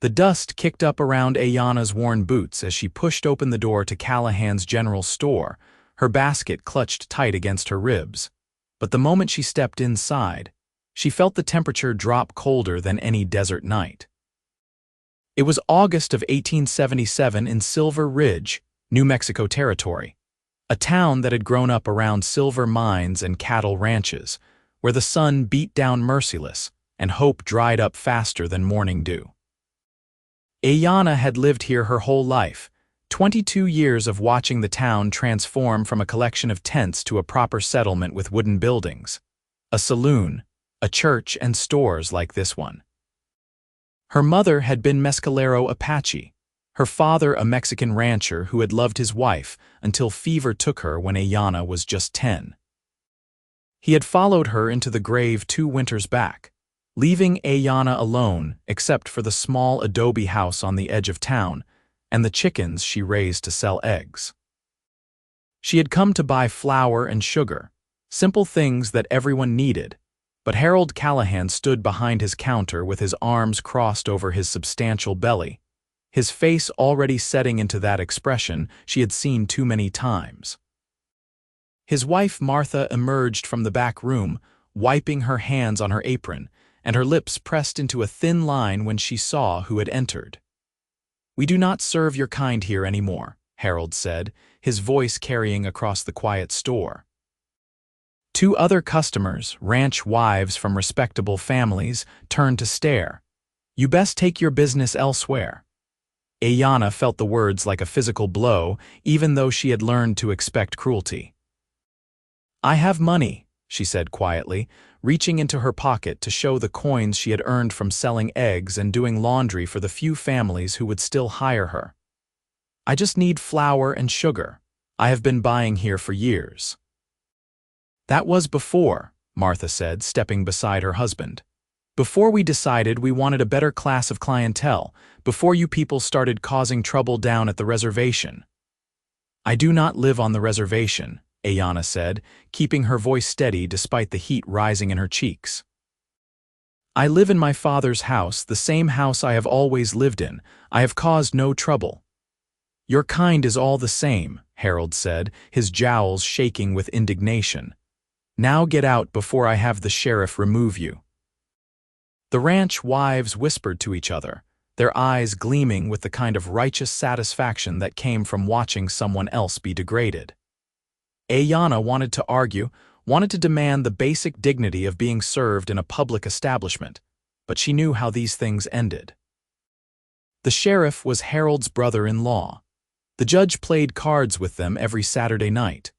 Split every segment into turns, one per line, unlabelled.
The dust kicked up around Aiyana's worn boots as she pushed open the door to Callahan's general store, her basket clutched tight against her ribs. But the moment she stepped inside, she felt the temperature drop colder than any desert night. It was August of 1877 in Silver Ridge, New Mexico Territory, a town that had grown up around silver mines and cattle ranches, where the sun beat down merciless and hope dried up faster than morning dew. Aiyana had lived here her whole life, 22 years of watching the town transform from a collection of tents to a proper settlement with wooden buildings, a saloon, a church, and stores like this one. Her mother had been Mescalero Apache, her father a Mexican rancher who had loved his wife until fever took her when Aiyana was just 10. He had followed her into the grave 2 winters back, leaving Aiyana alone except for the small adobe house on the edge of town and the chickens she raised to sell eggs. She had come to buy flour and sugar, simple things that everyone needed, but Harold Callahan stood behind his counter with his arms crossed over his substantial belly, his face already setting into that expression she had seen too many times. His wife Martha emerged from the back room, wiping her hands on her apron, and her lips pressed into a thin line when she saw who had entered. "We do not serve your kind here anymore," Harold said, his voice carrying across the quiet store. 2 other customers, ranch wives from respectable families, turned to stare. "You best take your business elsewhere." Aiyana felt the words like a physical blow, even though she had learned to expect cruelty. "I have money," she said quietly, reaching into her pocket to show the coins she had earned from selling eggs and doing laundry for the few families who would still hire her. "I just need flour and sugar. I have been buying here for years." "That was before," Martha said, stepping beside her husband. "Before we decided we wanted a better class of clientele, before you people started causing trouble down at the reservation." "I do not live on the reservation," Aiyana said, keeping her voice steady despite the heat rising in her cheeks. "I live in my father's house, the same house I have always lived in. I have caused no trouble." "Your kind is all the same," Harold said, his jowls shaking with indignation. "Now get out before I have the sheriff remove you." The ranch wives whispered to each other, their eyes gleaming with the kind of righteous satisfaction that came from watching someone else be degraded. Aiyana wanted to argue, wanted to demand the basic dignity of being served in a public establishment, but she knew how these things ended. The sheriff was Harold's brother-in-law. The judge played cards with them every Saturday night.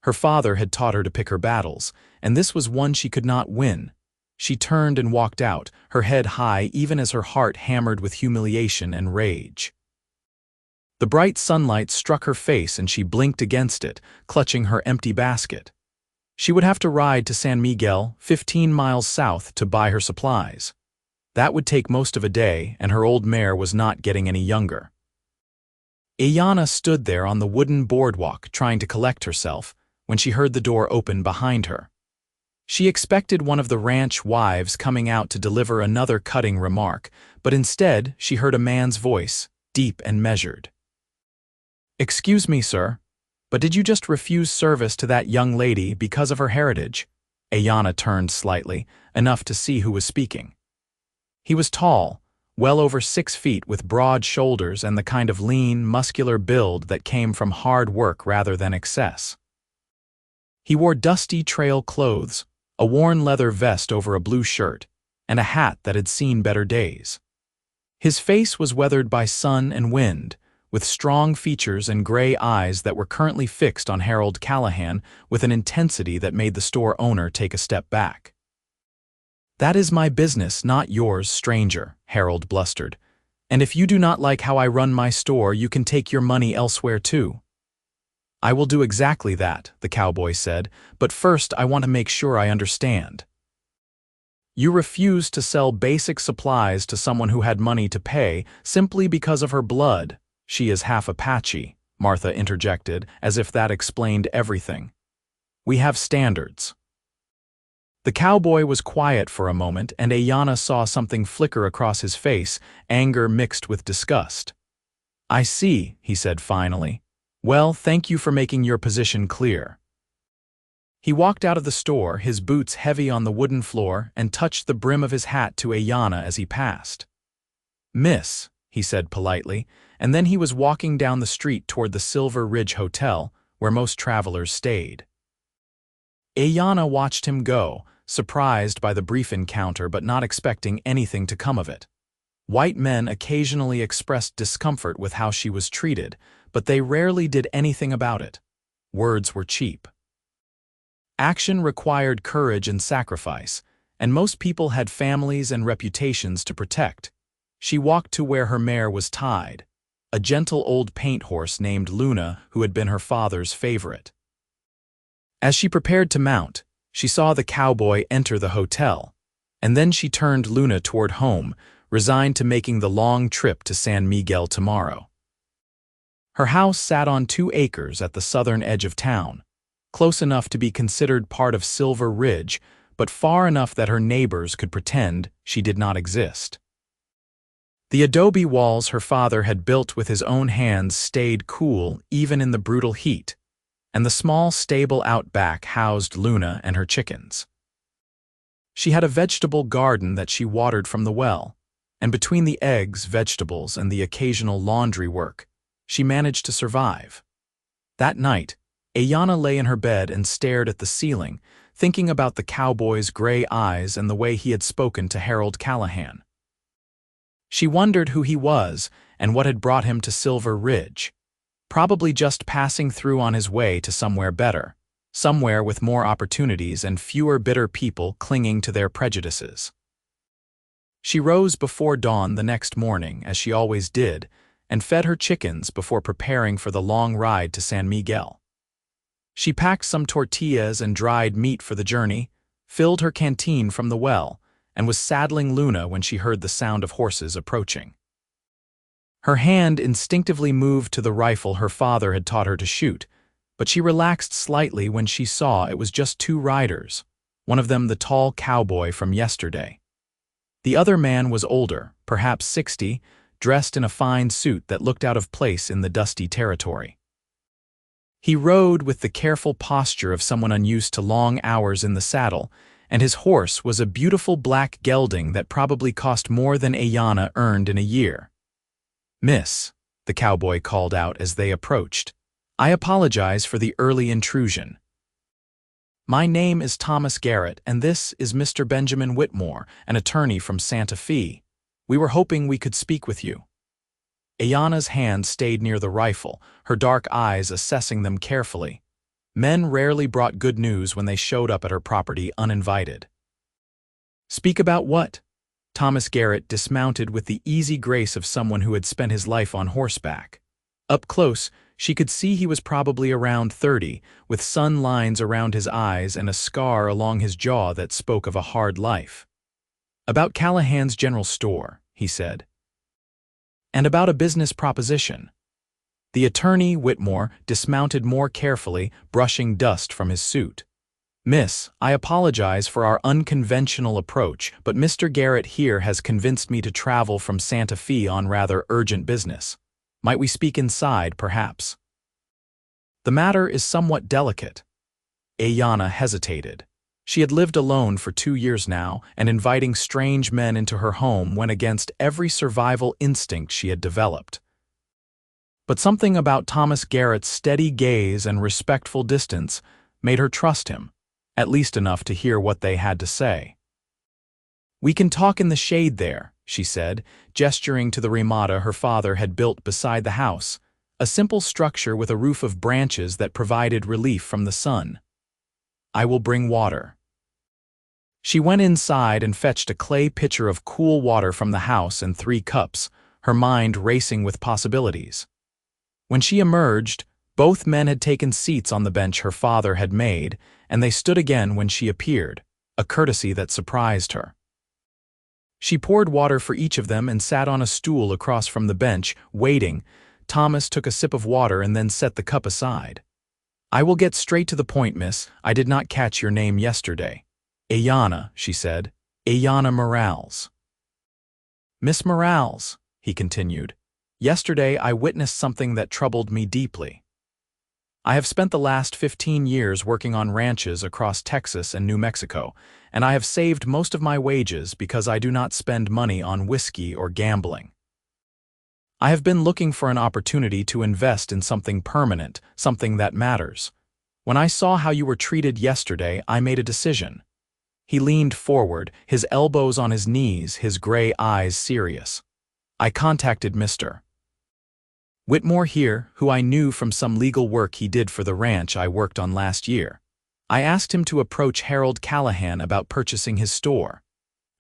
Her father had taught her to pick her battles, and this was one she could not win. She turned and walked out, her head high even as her heart hammered with humiliation and rage. The bright sunlight struck her face and she blinked against it, clutching her empty basket. She would have to ride to San Miguel, 15 miles south, to buy her supplies. That would take most of a day, and her old mare was not getting any younger. Aiyana stood there on the wooden boardwalk trying to collect herself when she heard the door open behind her. She expected one of the ranch wives coming out to deliver another cutting remark, but instead she heard a man's voice, deep and measured. "Excuse me, sir, but did you just refuse service to that young lady because of her heritage?" Aiyana turned slightly, enough to see who was speaking. He was tall, well over 6 feet, with broad shoulders and the kind of lean, muscular build that came from hard work rather than excess. He wore dusty trail clothes, a worn leather vest over a blue shirt, and a hat that had seen better days. His face was weathered by sun and wind, with strong features and gray eyes that were currently fixed on Harold Callahan with an intensity that made the store owner take a step back. "That is my business, not yours, stranger," Harold blustered. "And if you do not like how I run my store, you can take your money elsewhere too." "I will do exactly that," the cowboy said, "but first I want to make sure I understand." "You refuse to sell basic supplies to someone who had money to pay simply because of her blood. She is half Apache," Martha interjected, as if that explained everything. "We have standards." The cowboy was quiet for a moment, and Aiyana saw something flicker across his face, anger mixed with disgust. "I see," he said finally. "Well, thank you for making your position clear." He walked out of the store, his boots heavy on the wooden floor, and touched the brim of his hat to Aiyana as he passed. "Miss," he said politely, and then he was walking down the street toward the Silver Ridge Hotel, where most travelers stayed. Aiyana watched him go, surprised by the brief encounter but not expecting anything to come of it. White men occasionally expressed discomfort with how she was treated, but they rarely did anything about it. Words were cheap. Action required courage and sacrifice, and most people had families and reputations to protect. She walked to where her mare was tied, a gentle old paint horse named Luna who had been her father's favorite. As she prepared to mount, she saw the cowboy enter the hotel, and then she turned Luna toward home, resigned to making the long trip to San Miguel tomorrow. Her house sat on 2 acres at the southern edge of town, close enough to be considered part of Silver Ridge, but far enough that her neighbors could pretend she did not exist. The adobe walls her father had built with his own hands stayed cool even in the brutal heat, and the small stable out back housed Luna and her chickens. She had a vegetable garden that she watered from the well, and between the eggs, vegetables, and the occasional laundry work, she managed to survive. That night, Aiyana lay in her bed and stared at the ceiling, thinking about the cowboy's gray eyes and the way he had spoken to Harold Callahan. She wondered who he was and what had brought him to Silver Ridge. Probably just passing through on his way to somewhere better, somewhere with more opportunities and fewer bitter people clinging to their prejudices. She rose before dawn the next morning, as she always did, and fed her chickens before preparing for the long ride to San Miguel. She packed some tortillas and dried meat for the journey, filled her canteen from the well, and was saddling Luna when she heard the sound of horses approaching. Her hand instinctively moved to the rifle her father had taught her to shoot, but she relaxed slightly when she saw it was just 2 riders, one of them the tall cowboy from yesterday. The other man was older, perhaps 60, dressed in a fine suit that looked out of place in the dusty territory. He rode with the careful posture of someone unused to long hours in the saddle, and his horse was a beautiful black gelding that probably cost more than Aiyana earned in a year. "Miss," the cowboy called out as they approached, "I apologize for the early intrusion. My name is Thomas Garrett, and this is Mr. Benjamin Whitmore, an attorney from Santa Fe. We were hoping we could speak with you." Aiyana's hand stayed near the rifle, her dark eyes assessing them carefully. Men rarely brought good news when they showed up at her property uninvited. "Speak about what?" Thomas Garrett dismounted with the easy grace of someone who had spent his life on horseback. Up close, she could see he was probably around 30, with sun lines around his eyes and a scar along his jaw that spoke of a hard life. "About Callahan's general store," he said. "And about a business proposition." The attorney, Whitmore, dismounted more carefully, brushing dust from his suit. "Miss, I apologize for our unconventional approach, but Mr. Garrett here has convinced me to travel from Santa Fe on rather urgent business. Might we speak inside, perhaps?" "The matter is somewhat delicate." Aiyana hesitated. She had lived alone for 2 years now, and inviting strange men into her home went against every survival instinct she had developed. But something about Thomas Garrett's steady gaze and respectful distance made her trust him, at least enough to hear what they had to say. "We can talk in the shade there," she said, gesturing to the ramada her father had built beside the house, a simple structure with a roof of branches that provided relief from the sun. "I will bring water." She went inside and fetched a clay pitcher of cool water from the house and 3 cups, her mind racing with possibilities. When she emerged, both men had taken seats on the bench her father had made, and they stood again when she appeared, a courtesy that surprised her. She poured water for each of them and sat on a stool across from the bench, waiting. Thomas took a sip of water and then set the cup aside. "I will get straight to the point, miss. I did not catch your name yesterday." Aiyana, she said. Aiyana Morales. Miss Morales, he continued. Yesterday I witnessed something that troubled me deeply. I have spent the last 15 years working on ranches across Texas and New Mexico, and I have saved most of my wages because I do not spend money on whiskey or gambling. I have been looking for an opportunity to invest in something permanent, something that matters. When I saw how you were treated yesterday, I made a decision. He leaned forward, his elbows on his knees, his gray eyes serious. I contacted Mr. Whitmore here, who I knew from some legal work he did for the ranch I worked on last year. I asked him to approach Harold Callahan about purchasing his store.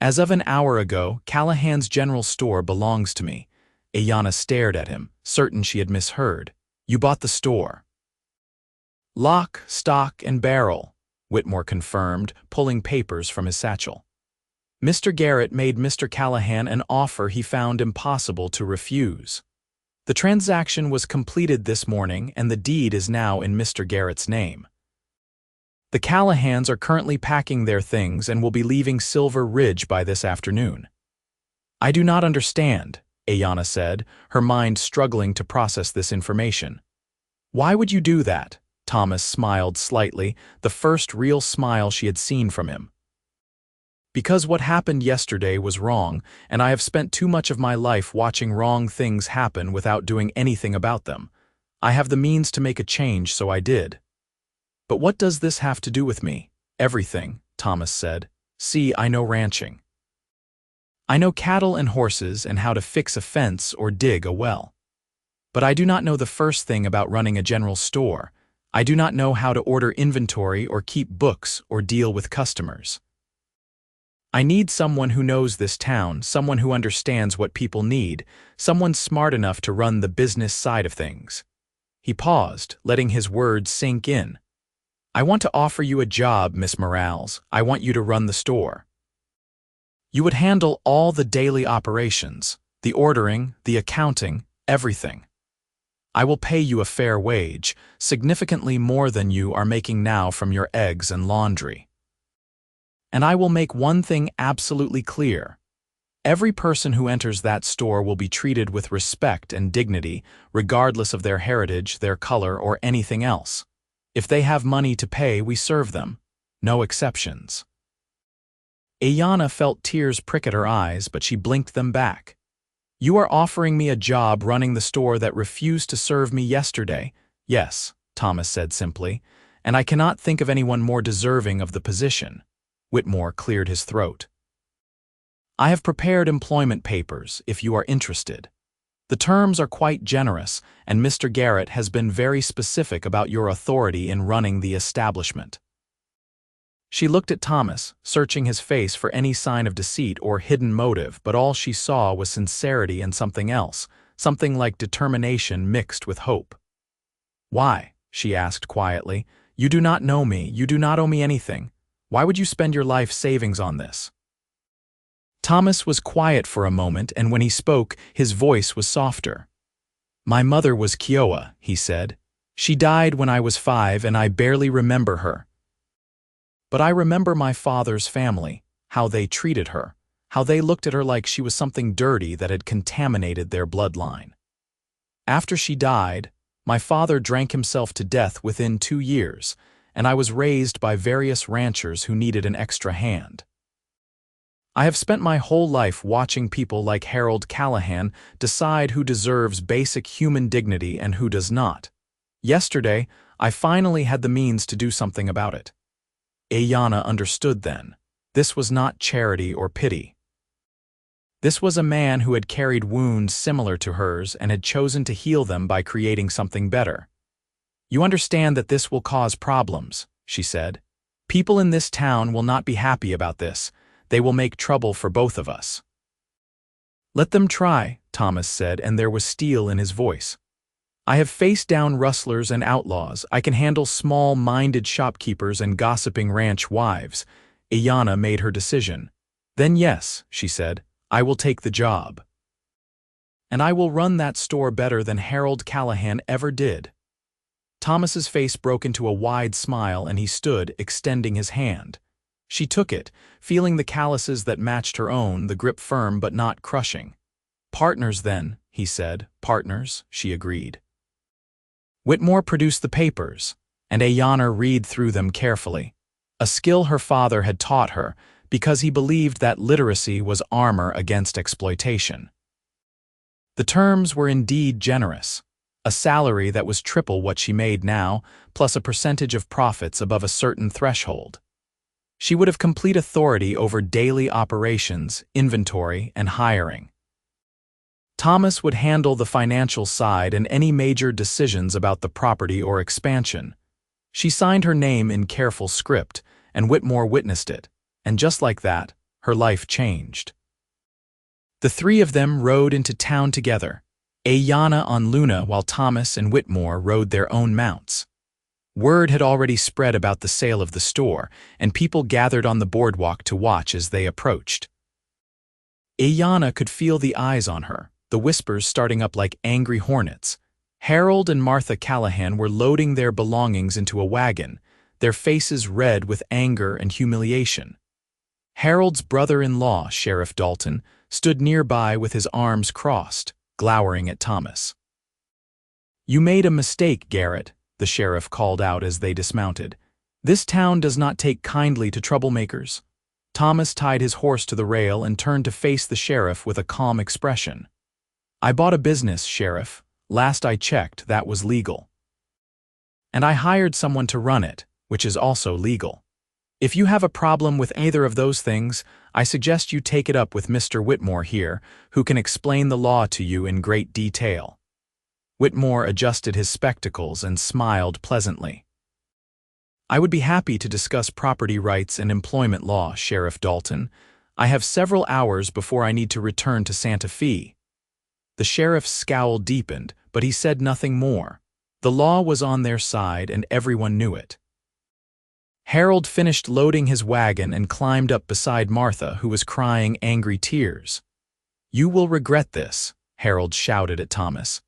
As of an hour ago, Callahan's general store belongs to me. Aiyana stared at him, certain she had misheard. You bought the store. Lock, stock, and barrel, Whitmore confirmed, pulling papers from his satchel. Mr. Garrett made Mr. Callahan an offer he found impossible to refuse. The transaction was completed this morning and the deed is now in Mr. Garrett's name. The Callahans are currently packing their things and will be leaving Silver Ridge by this afternoon. I do not understand, Aiyana said, her mind struggling to process this information. Why would you do that? Thomas smiled slightly, the first real smile she had seen from him. Because what happened yesterday was wrong, and I have spent too much of my life watching wrong things happen without doing anything about them. I have the means to make a change, so I did. But what does this have to do with me? Everything, Thomas said. See, I know ranching. I know cattle and horses and how to fix a fence or dig a well. But I do not know the first thing about running a general store. I do not know how to order inventory or keep books or deal with customers. I need someone who knows this town, someone who understands what people need, someone smart enough to run the business side of things. He paused, letting his words sink in. I want to offer you a job, Miss Morales. I want you to run the store. You would handle all the daily operations, the ordering, the accounting, everything. I will pay you a fair wage, significantly more than you are making now from your eggs and laundry. And I will make one thing absolutely clear. Every person who enters that store will be treated with respect and dignity, regardless of their heritage, their color, or anything else. If they have money to pay, we serve them. No exceptions. Aiyana felt tears prick at her eyes, but she blinked them back. You are offering me a job running the store that refused to serve me yesterday? Yes, Thomas said simply, and I cannot think of anyone more deserving of the position. Whitmore cleared his throat. I have prepared employment papers, if you are interested. The terms are quite generous, and Mr. Garrett has been very specific about your authority in running the establishment. She looked at Thomas, searching his face for any sign of deceit or hidden motive, but all she saw was sincerity and something else, something like determination mixed with hope. Why? She asked quietly. You do not know me, you do not owe me anything. Why would you spend your life savings on this? Thomas was quiet for a moment, and when he spoke, his voice was softer. My mother was Kiowa, he said. She died when I was 5 and I barely remember her. But I remember my father's family, how they treated her, how they looked at her like she was something dirty that had contaminated their bloodline. After she died, my father drank himself to death within 2 years, and I was raised by various ranchers who needed an extra hand. I have spent my whole life watching people like Harold Callahan decide who deserves basic human dignity and who does not. Yesterday, I finally had the means to do something about it. Aiyana understood then. This was not charity or pity. This was a man who had carried wounds similar to hers and had chosen to heal them by creating something better. You understand that this will cause problems, she said. People in this town will not be happy about this. They will make trouble for both of us. Let them try, Thomas said, and there was steel in his voice. I have faced down rustlers and outlaws. I can handle small-minded shopkeepers and gossiping ranch wives. Aiyana made her decision. Then yes, she said, I will take the job. And I will run that store better than Harold Callahan ever did. Thomas's face broke into a wide smile and he stood, extending his hand. She took it, feeling the calluses that matched her own, the grip firm but not crushing. "Partners, then," he said. "Partners," she agreed. Whitmore produced the papers, and Aiyana read through them carefully, a skill her father had taught her because he believed that literacy was armor against exploitation. The terms were indeed generous, a salary that was triple what she made now, plus a percentage of profits above a certain threshold. She would have complete authority over daily operations, inventory, and hiring. Thomas would handle the financial side and any major decisions about the property or expansion. She signed her name in careful script, and Whitmore witnessed it, and just like that, her life changed. The three of them rode into town together, Aiyana on Luna while Thomas and Whitmore rode their own mounts. Word had already spread about the sale of the store, and people gathered on the boardwalk to watch as they approached. Aiyana could feel the eyes on her, the whispers starting up like angry hornets. Harold and Martha Callahan were loading their belongings into a wagon, their faces red with anger and humiliation. Harold's brother-in-law, Sheriff Dalton, stood nearby with his arms crossed, glowering at Thomas. "You made a mistake, Garrett," the sheriff called out as they dismounted. "This town does not take kindly to troublemakers." Thomas tied his horse to the rail and turned to face the sheriff with a calm expression. "I bought a business, Sheriff. Last I checked, that was legal. And I hired someone to run it, which is also legal. If you have a problem with either of those things, I suggest you take it up with Mr. Whitmore here, who can explain the law to you in great detail." Whitmore adjusted his spectacles and smiled pleasantly. "I would be happy to discuss property rights and employment law, Sheriff Dalton. I have several hours before I need to return to Santa Fe." The sheriff's scowl deepened, but he said nothing more. The law was on their side and everyone knew it. Harold finished loading his wagon and climbed up beside Martha, who was crying angry tears. "You will regret this," Harold shouted at Thomas.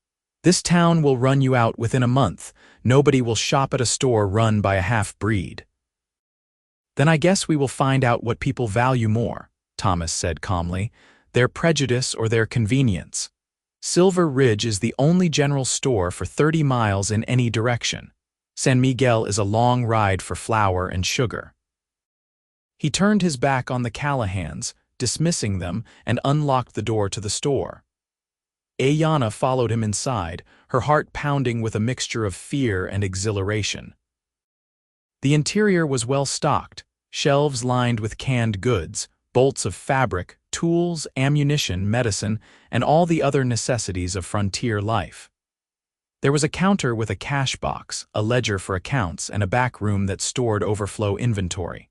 "This town will run you out within a month. Nobody will shop at a store run by a half-breed." "Then I guess we will find out what people value more," Thomas said calmly, "their prejudice or their convenience. Silver Ridge is the only general store for 30 miles in any direction. San Miguel is a long ride for flour and sugar." He turned his back on the Callahans, dismissing them, and unlocked the door to the store. Aiyana followed him inside, her heart pounding with a mixture of fear and exhilaration. The interior was well stocked, shelves lined with canned goods, bolts of fabric, tools, ammunition, medicine, and all the other necessities of frontier life. There was a counter with a cash box, a ledger for accounts, and a back room that stored overflow inventory.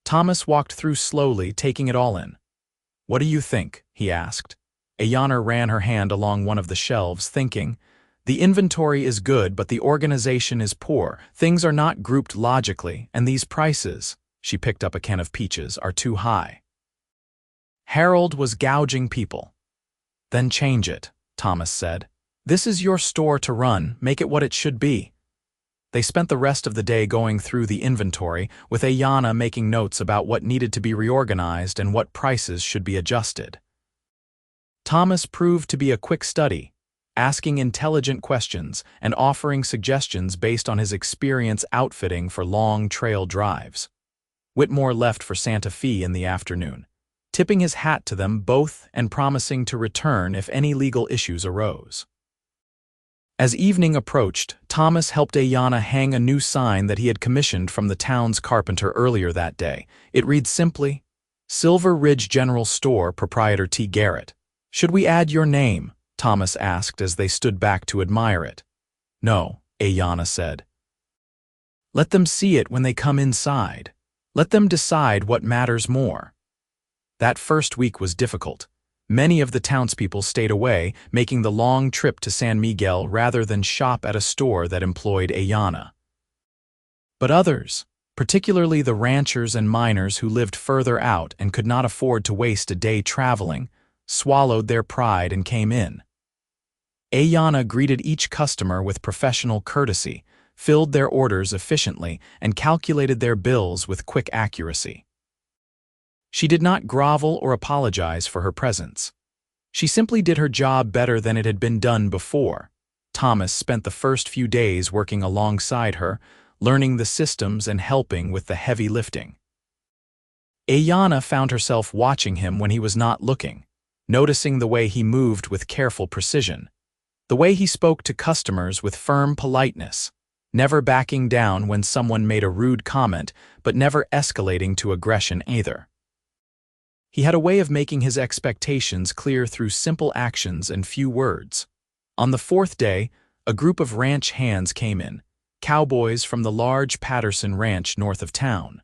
Thomas walked through slowly, taking it all in. "What do you think?" he asked. Aiyana ran her hand along one of the shelves, thinking, "The inventory is good, but the organization is poor. Things are not grouped logically, and these prices," she picked up a can of peaches, "are too high." Harold was gouging people. "Then change it," Thomas said. "This is your store to run, make it what it should be." They spent the rest of the day going through the inventory, with Aiyana making notes about what needed to be reorganized and what prices should be adjusted. Thomas proved to be a quick study, asking intelligent questions and offering suggestions based on his experience outfitting for long trail drives. Whitmore left for Santa Fe in the afternoon, tipping his hat to them both and promising to return if any legal issues arose. As evening approached, Thomas helped Aiyana hang a new sign that he had commissioned from the town's carpenter earlier that day. It reads simply, "Silver Ridge General Store, Proprietor T. Garrett." "Should we add your name?" Thomas asked as they stood back to admire it. "No," Aiyana said. "Let them see it when they come inside. Let them decide what matters more." That first week was difficult. Many of the townspeople stayed away, making the long trip to San Miguel rather than shop at a store that employed Aiyana. But others, particularly the ranchers and miners who lived further out and could not afford to waste a day traveling, swallowed their pride and came in. Aiyana greeted each customer with professional courtesy, filled their orders efficiently, and calculated their bills with quick accuracy. She did not grovel or apologize for her presence. She simply did her job better than it had been done before. Thomas spent the first few days working alongside her, learning the systems and helping with the heavy lifting. Aiyana found herself watching him when he was not looking, noticing the way he moved with careful precision, the way he spoke to customers with firm politeness, never backing down when someone made a rude comment, but never escalating to aggression either. He had a way of making his expectations clear through simple actions and few words. On the fourth day, a group of ranch hands came in, cowboys from the large Patterson ranch north of town.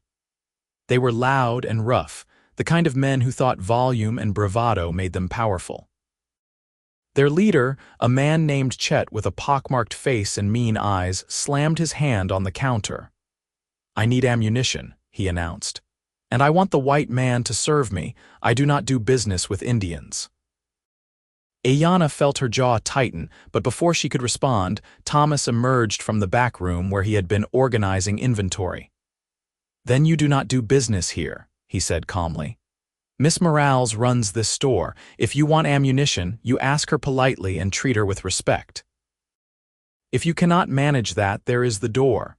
They were loud and rough, the kind of men who thought volume and bravado made them powerful. Their leader, a man named Chet with a pockmarked face and mean eyes, slammed his hand on the counter. "I need ammunition," he announced. "And I want the white man to serve me. I do not do business with Indians." Aiyana felt her jaw tighten, but before she could respond, Thomas emerged from the back room where he had been organizing inventory. "Then you do not do business here," he said calmly. "Miss Morales runs this store. If you want ammunition, you ask her politely and treat her with respect. If you cannot manage that, there is the door."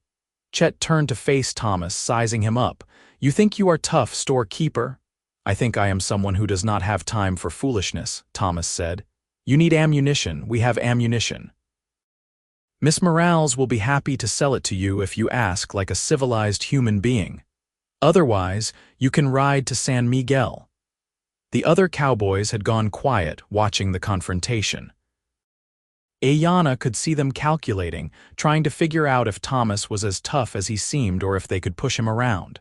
Chet turned to face Thomas, sizing him up. "You think you are tough, storekeeper?" "I think I am someone who does not have time for foolishness," Thomas said. "You need ammunition. We have ammunition. Miss Morales will be happy to sell it to you if you ask like a civilized human being. Otherwise, you can ride to San Miguel." The other cowboys had gone quiet, watching the confrontation. Aiyana could see them calculating, trying to figure out if Thomas was as tough as he seemed or if they could push him around.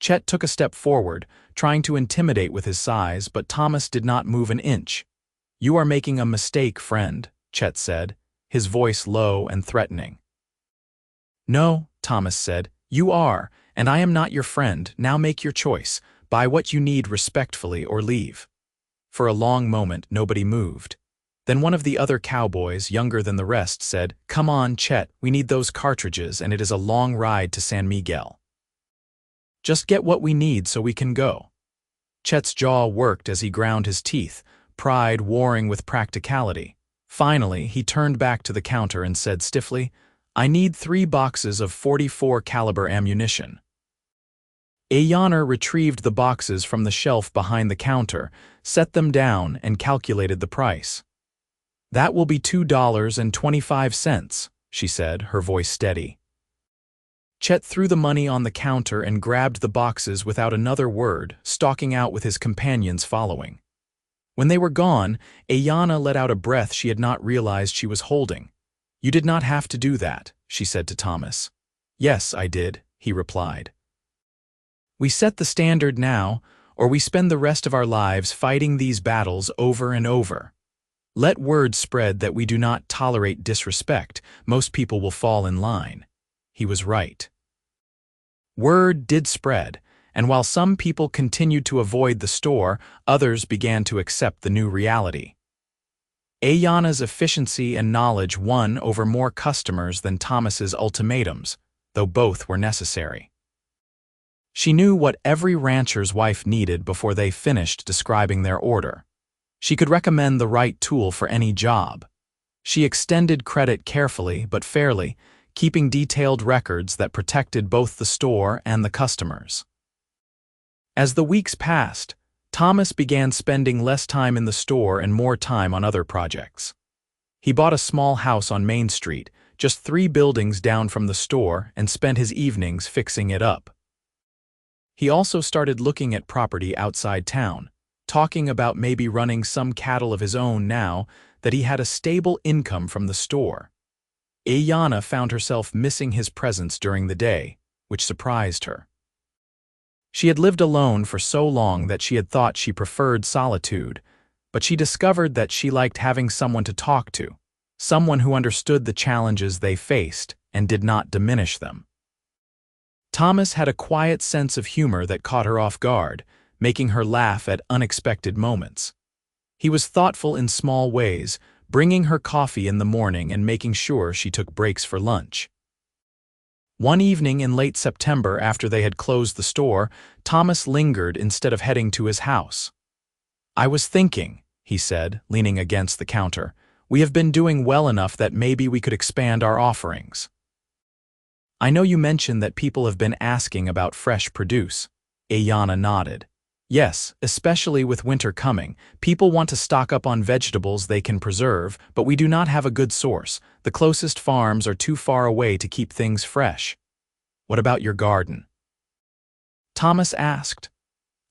Chet took a step forward, trying to intimidate with his size, but Thomas did not move an inch. "You are making a mistake, friend," Chet said, his voice low and threatening. "No," Thomas said, "you are, and I am not your friend. Now make your choice. Buy what you need respectfully or leave." For a long moment, nobody moved. Then one of the other cowboys, younger than the rest, said, "Come on, Chet, we need those cartridges, and it is a long ride to San Miguel. Just get what we need so we can go." Chet's jaw worked as he ground his teeth, pride warring with practicality. Finally, he turned back to the counter and said stiffly, "I need 3 boxes of .44 caliber ammunition." Aiyana retrieved the boxes from the shelf behind the counter, set them down, and calculated the price. "That will be $2.25, she said, her voice steady. Chet threw the money on the counter and grabbed the boxes without another word, stalking out with his companions following. When they were gone, Aiyana let out a breath she had not realized she was holding. "You did not have to do that," she said to Thomas. "Yes, I did," he replied. "We set the standard now, or we spend the rest of our lives fighting these battles over and over. Let word spread that we do not tolerate disrespect. Most people will fall in line." He was right. Word did spread, and while some people continued to avoid the store, others began to accept the new reality. Aiyana's efficiency and knowledge won over more customers than Thomas's ultimatums, though both were necessary. She knew what every rancher's wife needed before they finished describing their order. She could recommend the right tool for any job. She extended credit carefully but fairly, keeping detailed records that protected both the store and the customers. As the weeks passed, Thomas began spending less time in the store and more time on other projects. He bought a small house on Main Street, just 3 buildings down from the store, and spent his evenings fixing it up. He also started looking at property outside town, talking about maybe running some cattle of his own now that he had a stable income from the store. Aiyana found herself missing his presence during the day, which surprised her. She had lived alone for so long that she had thought she preferred solitude, but she discovered that she liked having someone to talk to, someone who understood the challenges they faced and did not diminish them. Thomas had a quiet sense of humor that caught her off guard, making her laugh at unexpected moments. He was thoughtful in small ways, bringing her coffee in the morning and making sure she took breaks for lunch. One evening in late September after they had closed the store, Thomas lingered instead of heading to his house. "I was thinking," he said, leaning against the counter, "we have been doing well enough that maybe we could expand our offerings." "I know you mentioned that people have been asking about fresh produce." Aiyana nodded. "Yes, especially with winter coming. People want to stock up on vegetables they can preserve, but we do not have a good source. The closest farms are too far away to keep things fresh." "What about your garden?" Thomas asked.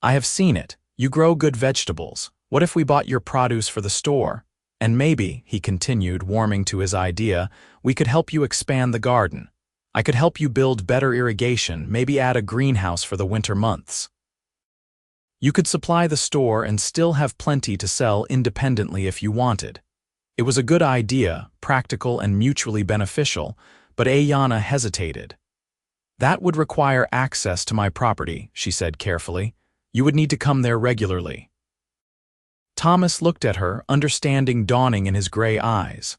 "I have seen it. You grow good vegetables. What if we bought your produce for the store? And maybe," he continued, warming to his idea, "we could help you expand the garden. I could help you build better irrigation, maybe add a greenhouse for the winter months. You could supply the store and still have plenty to sell independently if you wanted." It was a good idea, practical and mutually beneficial, but Aiyana hesitated. "That would require access to my property," she said carefully. "You would need to come there regularly." Thomas looked at her, understanding dawning in his gray eyes.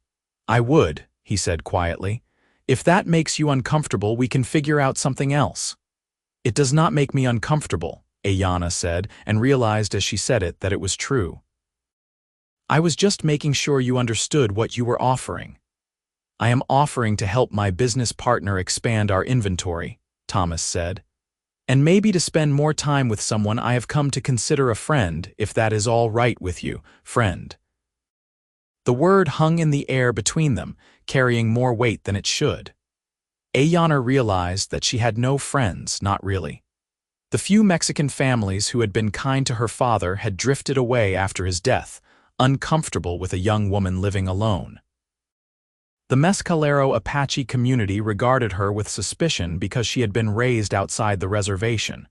"I would," he said quietly. "If that makes you uncomfortable, we can figure out something else." "It does not make me uncomfortable," Aiyana said, and realized as she said it that it was true. "I was just making sure you understood what you were offering." "I am offering to help my business partner expand our inventory," Thomas said. "And maybe to spend more time with someone I have come to consider a friend, if that is all right with you, friend." The word hung in the air between them, carrying more weight than it should. Aiyana realized that she had no friends, not really. The few Mexican families who had been kind to her father had drifted away after his death, uncomfortable with a young woman living alone. The Mescalero Apache community regarded her with suspicion because she had been raised outside the reservation.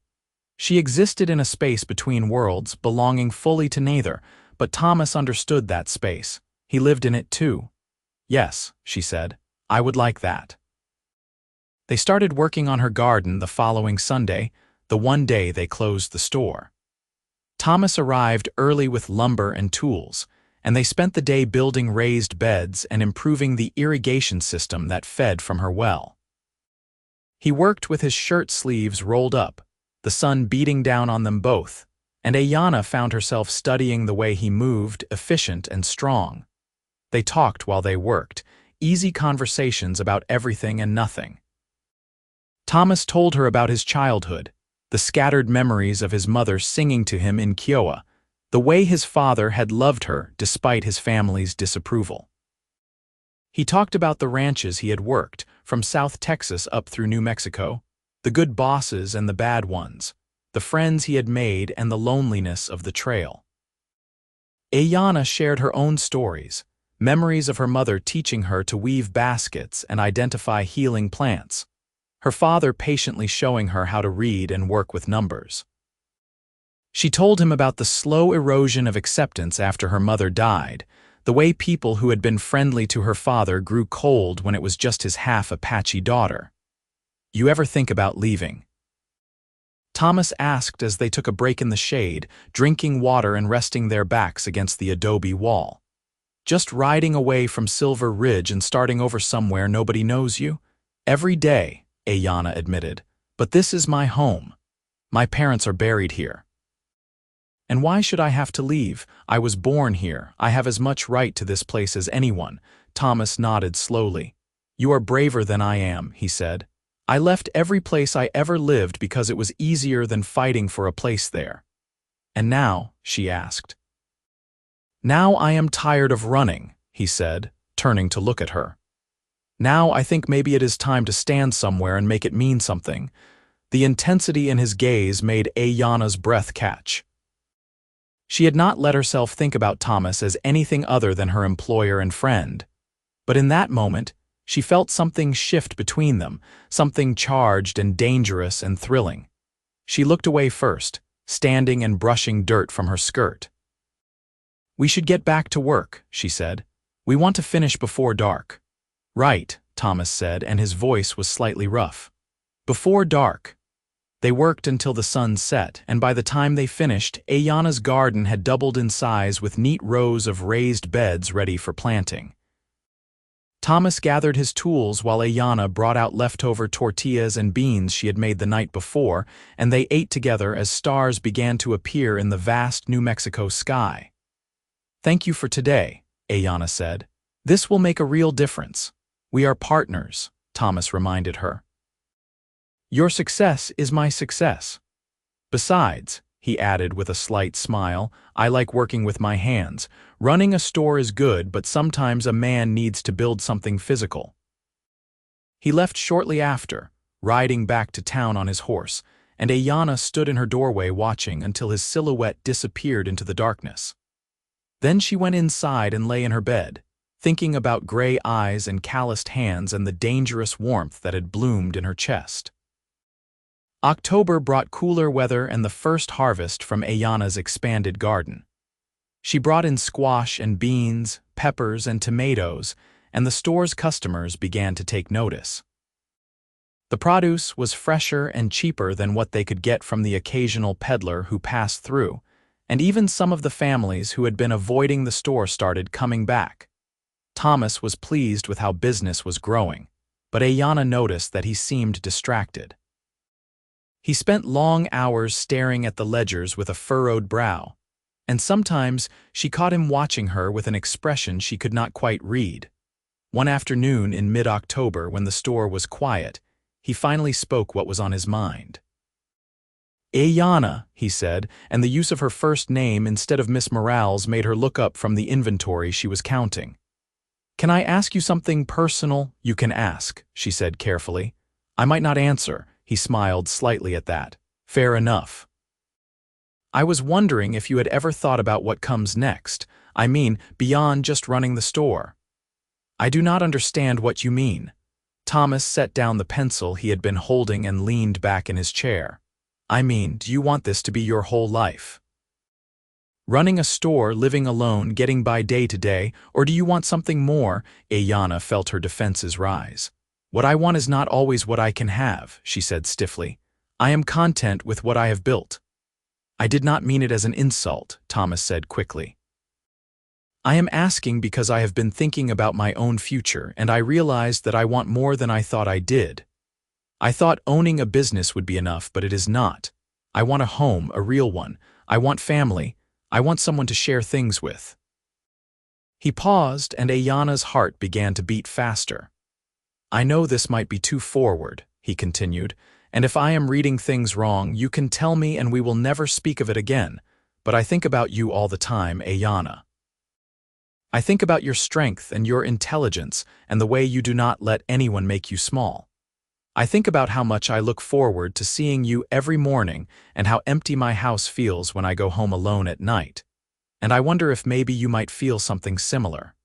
She existed in a space between worlds, belonging fully to neither, but Thomas understood that space. He lived in it too. "Yes," she said, "I would like that." They started working on her garden the following Sunday, the one day they closed the store. Thomas arrived early with lumber and tools, and they spent the day building raised beds and improving the irrigation system that fed from her well. He worked with his shirt sleeves rolled up, the sun beating down on them both, and Aiyana found herself studying the way he moved, efficient and strong. They talked while they worked, easy conversations about everything and nothing. Thomas told her about his childhood, the scattered memories of his mother singing to him in Kiowa, the way his father had loved her despite his family's disapproval. He talked about the ranches he had worked, from South Texas up through New Mexico, the good bosses and the bad ones, the friends he had made and the loneliness of the trail. Aiyana shared her own stories, memories of her mother teaching her to weave baskets and identify healing plants, her father patiently showing her how to read and work with numbers. She told him about the slow erosion of acceptance after her mother died, the way people who had been friendly to her father grew cold when it was just his half-Apache daughter. "You ever think about leaving?" Thomas asked as they took a break in the shade, drinking water and resting their backs against the adobe wall. "Just riding away from Silver Ridge and starting over somewhere nobody knows you?" "Every day," Aiyana admitted, "but this is my home. My parents are buried here." "And why should I have to leave? I was born here. I have as much right to this place as anyone." Thomas nodded slowly. "You are braver than I am," he said. "I left every place I ever lived because it was easier than fighting for a place there." "And now?" she asked. "Now I am tired of running," he said, turning to look at her. "Now I think maybe it is time to stand somewhere and make it mean something." The intensity in his gaze made Aiyana's breath catch. She had not let herself think about Thomas as anything other than her employer and friend. But in that moment, she felt something shift between them, something charged and dangerous and thrilling. She looked away first, standing and brushing dirt from her skirt. "We should get back to work," she said. "We want to finish before dark." "Right," Thomas said, and his voice was slightly rough. "Before dark." They worked until the sun set, and by the time they finished, Aiyana's garden had doubled in size with neat rows of raised beds ready for planting. Thomas gathered his tools while Aiyana brought out leftover tortillas and beans she had made the night before, and they ate together as stars began to appear in the vast New Mexico sky. "Thank you for today," Aiyana said. "This will make a real difference. We are partners," Thomas reminded her. "Your success is my success. Besides," he added with a slight smile, "I like working with my hands. Running a store is good, but sometimes a man needs to build something physical." He left shortly after, riding back to town on his horse, and Aiyana stood in her doorway watching until his silhouette disappeared into the darkness. Then she went inside and lay in her bed, thinking about gray eyes and calloused hands and the dangerous warmth that had bloomed in her chest. October brought cooler weather and the first harvest from Aiyana's expanded garden. She brought in squash and beans, peppers and tomatoes, and the store's customers began to take notice. The produce was fresher and cheaper than what they could get from the occasional peddler who passed through, and even some of the families who had been avoiding the store started coming back. Thomas was pleased with how business was growing, but Aiyana noticed that he seemed distracted. He spent long hours staring at the ledgers with a furrowed brow, and sometimes she caught him watching her with an expression she could not quite read. One afternoon in mid-October, when the store was quiet, he finally spoke what was on his mind. "Aiyana," he said, and the use of her first name instead of Miss Morales made her look up from the inventory she was counting. "Can I ask you something personal?" "You can ask," she said carefully. "I might not answer." He smiled slightly at that. "Fair enough." "I was wondering if you had ever thought about what comes next. I mean, beyond just running the store." "I do not understand what you mean." Thomas set down the pencil he had been holding and leaned back in his chair. "I mean, do you want this to be your whole life? Running a store, living alone, getting by day to day, or do you want something more?" Aiyana felt her defenses rise. "What I want is not always what I can have," she said stiffly. "I am content with what I have built." "I did not mean it as an insult," Thomas said quickly. "I am asking because I have been thinking about my own future, and I realized that I want more than I thought I did. I thought owning a business would be enough, but it is not. I want a home, a real one. I want family. I want someone to share things with." He paused, and Aiyana's heart began to beat faster. "I know this might be too forward," he continued, "and if I am reading things wrong, you can tell me and we will never speak of it again, but I think about you all the time, Aiyana. I think about your strength and your intelligence and the way you do not let anyone make you small. I think about how much I look forward to seeing you every morning and how empty my house feels when I go home alone at night. And I wonder if maybe you might feel something similar."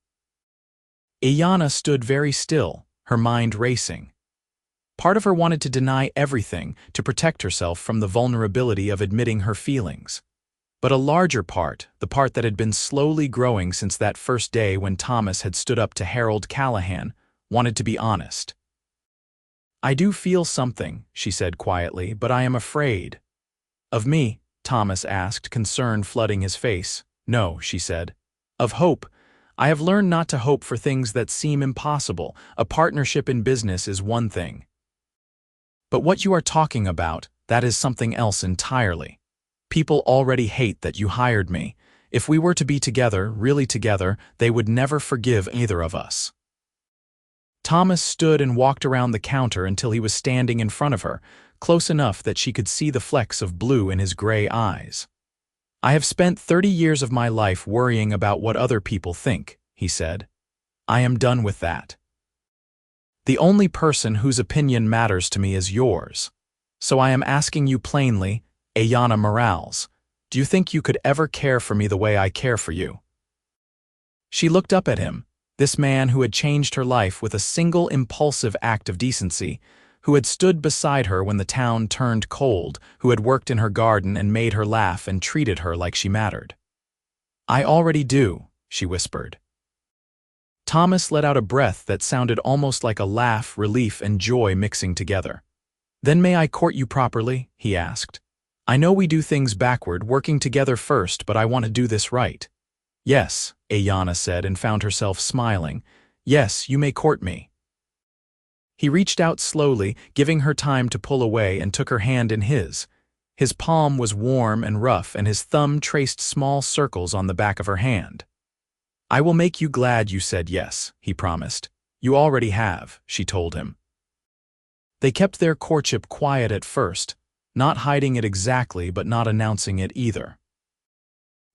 Aiyana stood very still, her mind racing. Part of her wanted to deny everything to protect herself from the vulnerability of admitting her feelings. But a larger part, the part that had been slowly growing since that first day when Thomas had stood up to Harold Callahan, wanted to be honest. "I do feel something," she said quietly, "but I am afraid." "Of me?" Thomas asked, concern flooding his face. "No," she said. "Of hope. I have learned not to hope for things that seem impossible. A partnership in business is one thing. But what you are talking about, that is something else entirely. People already hate that you hired me. If we were to be together, really together, they would never forgive either of us." Thomas stood and walked around the counter until he was standing in front of her, close enough that she could see the flecks of blue in his gray eyes. "I have spent 30 years of my life worrying about what other people think," he said. "I am done with that. The only person whose opinion matters to me is yours. So I am asking you plainly, Aiyana Morales, do you think you could ever care for me the way I care for you?" She looked up at him, this man who had changed her life with a single impulsive act of decency, who had stood beside her when the town turned cold, who had worked in her garden and made her laugh and treated her like she mattered. "I already do," she whispered. Thomas let out a breath that sounded almost like a laugh, relief, and joy mixing together. "Then may I court you properly?" he asked. "I know we do things backward, working together first, but I want to do this right." "Yes," Aiyana said and found herself smiling. Yes, you may court me." He reached out slowly, giving her time to pull away, and took her hand in his. His palm was warm and rough, and his thumb traced small circles on the back of her hand. "I will make you glad you said yes," he promised. "You already have," she told him. They kept their courtship quiet at first, not hiding it exactly but not announcing it either.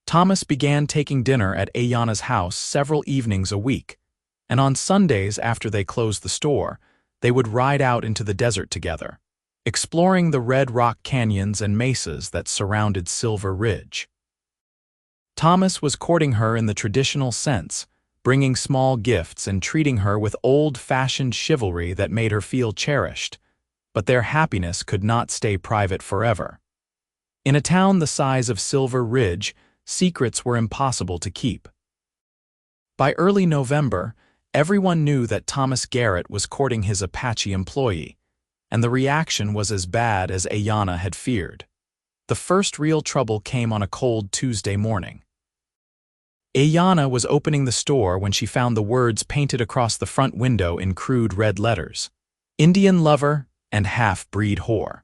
Thomas began taking dinner at Aiyana's house several evenings a week, and on Sundays after they closed the store, they would ride out into the desert together, exploring the red rock canyons and mesas that surrounded Silver Ridge. Thomas was courting her in the traditional sense, bringing small gifts and treating her with old-fashioned chivalry that made her feel cherished, but their happiness could not stay private forever. In a town the size of Silver Ridge, secrets were impossible to keep. By early November, everyone knew that Thomas Garrett was courting his Apache employee, and the reaction was as bad as Aiyana had feared. The first real trouble came on a cold Tuesday morning. Aiyana was opening the store when she found the words painted across the front window in crude red letters: "Indian lover and half-breed whore."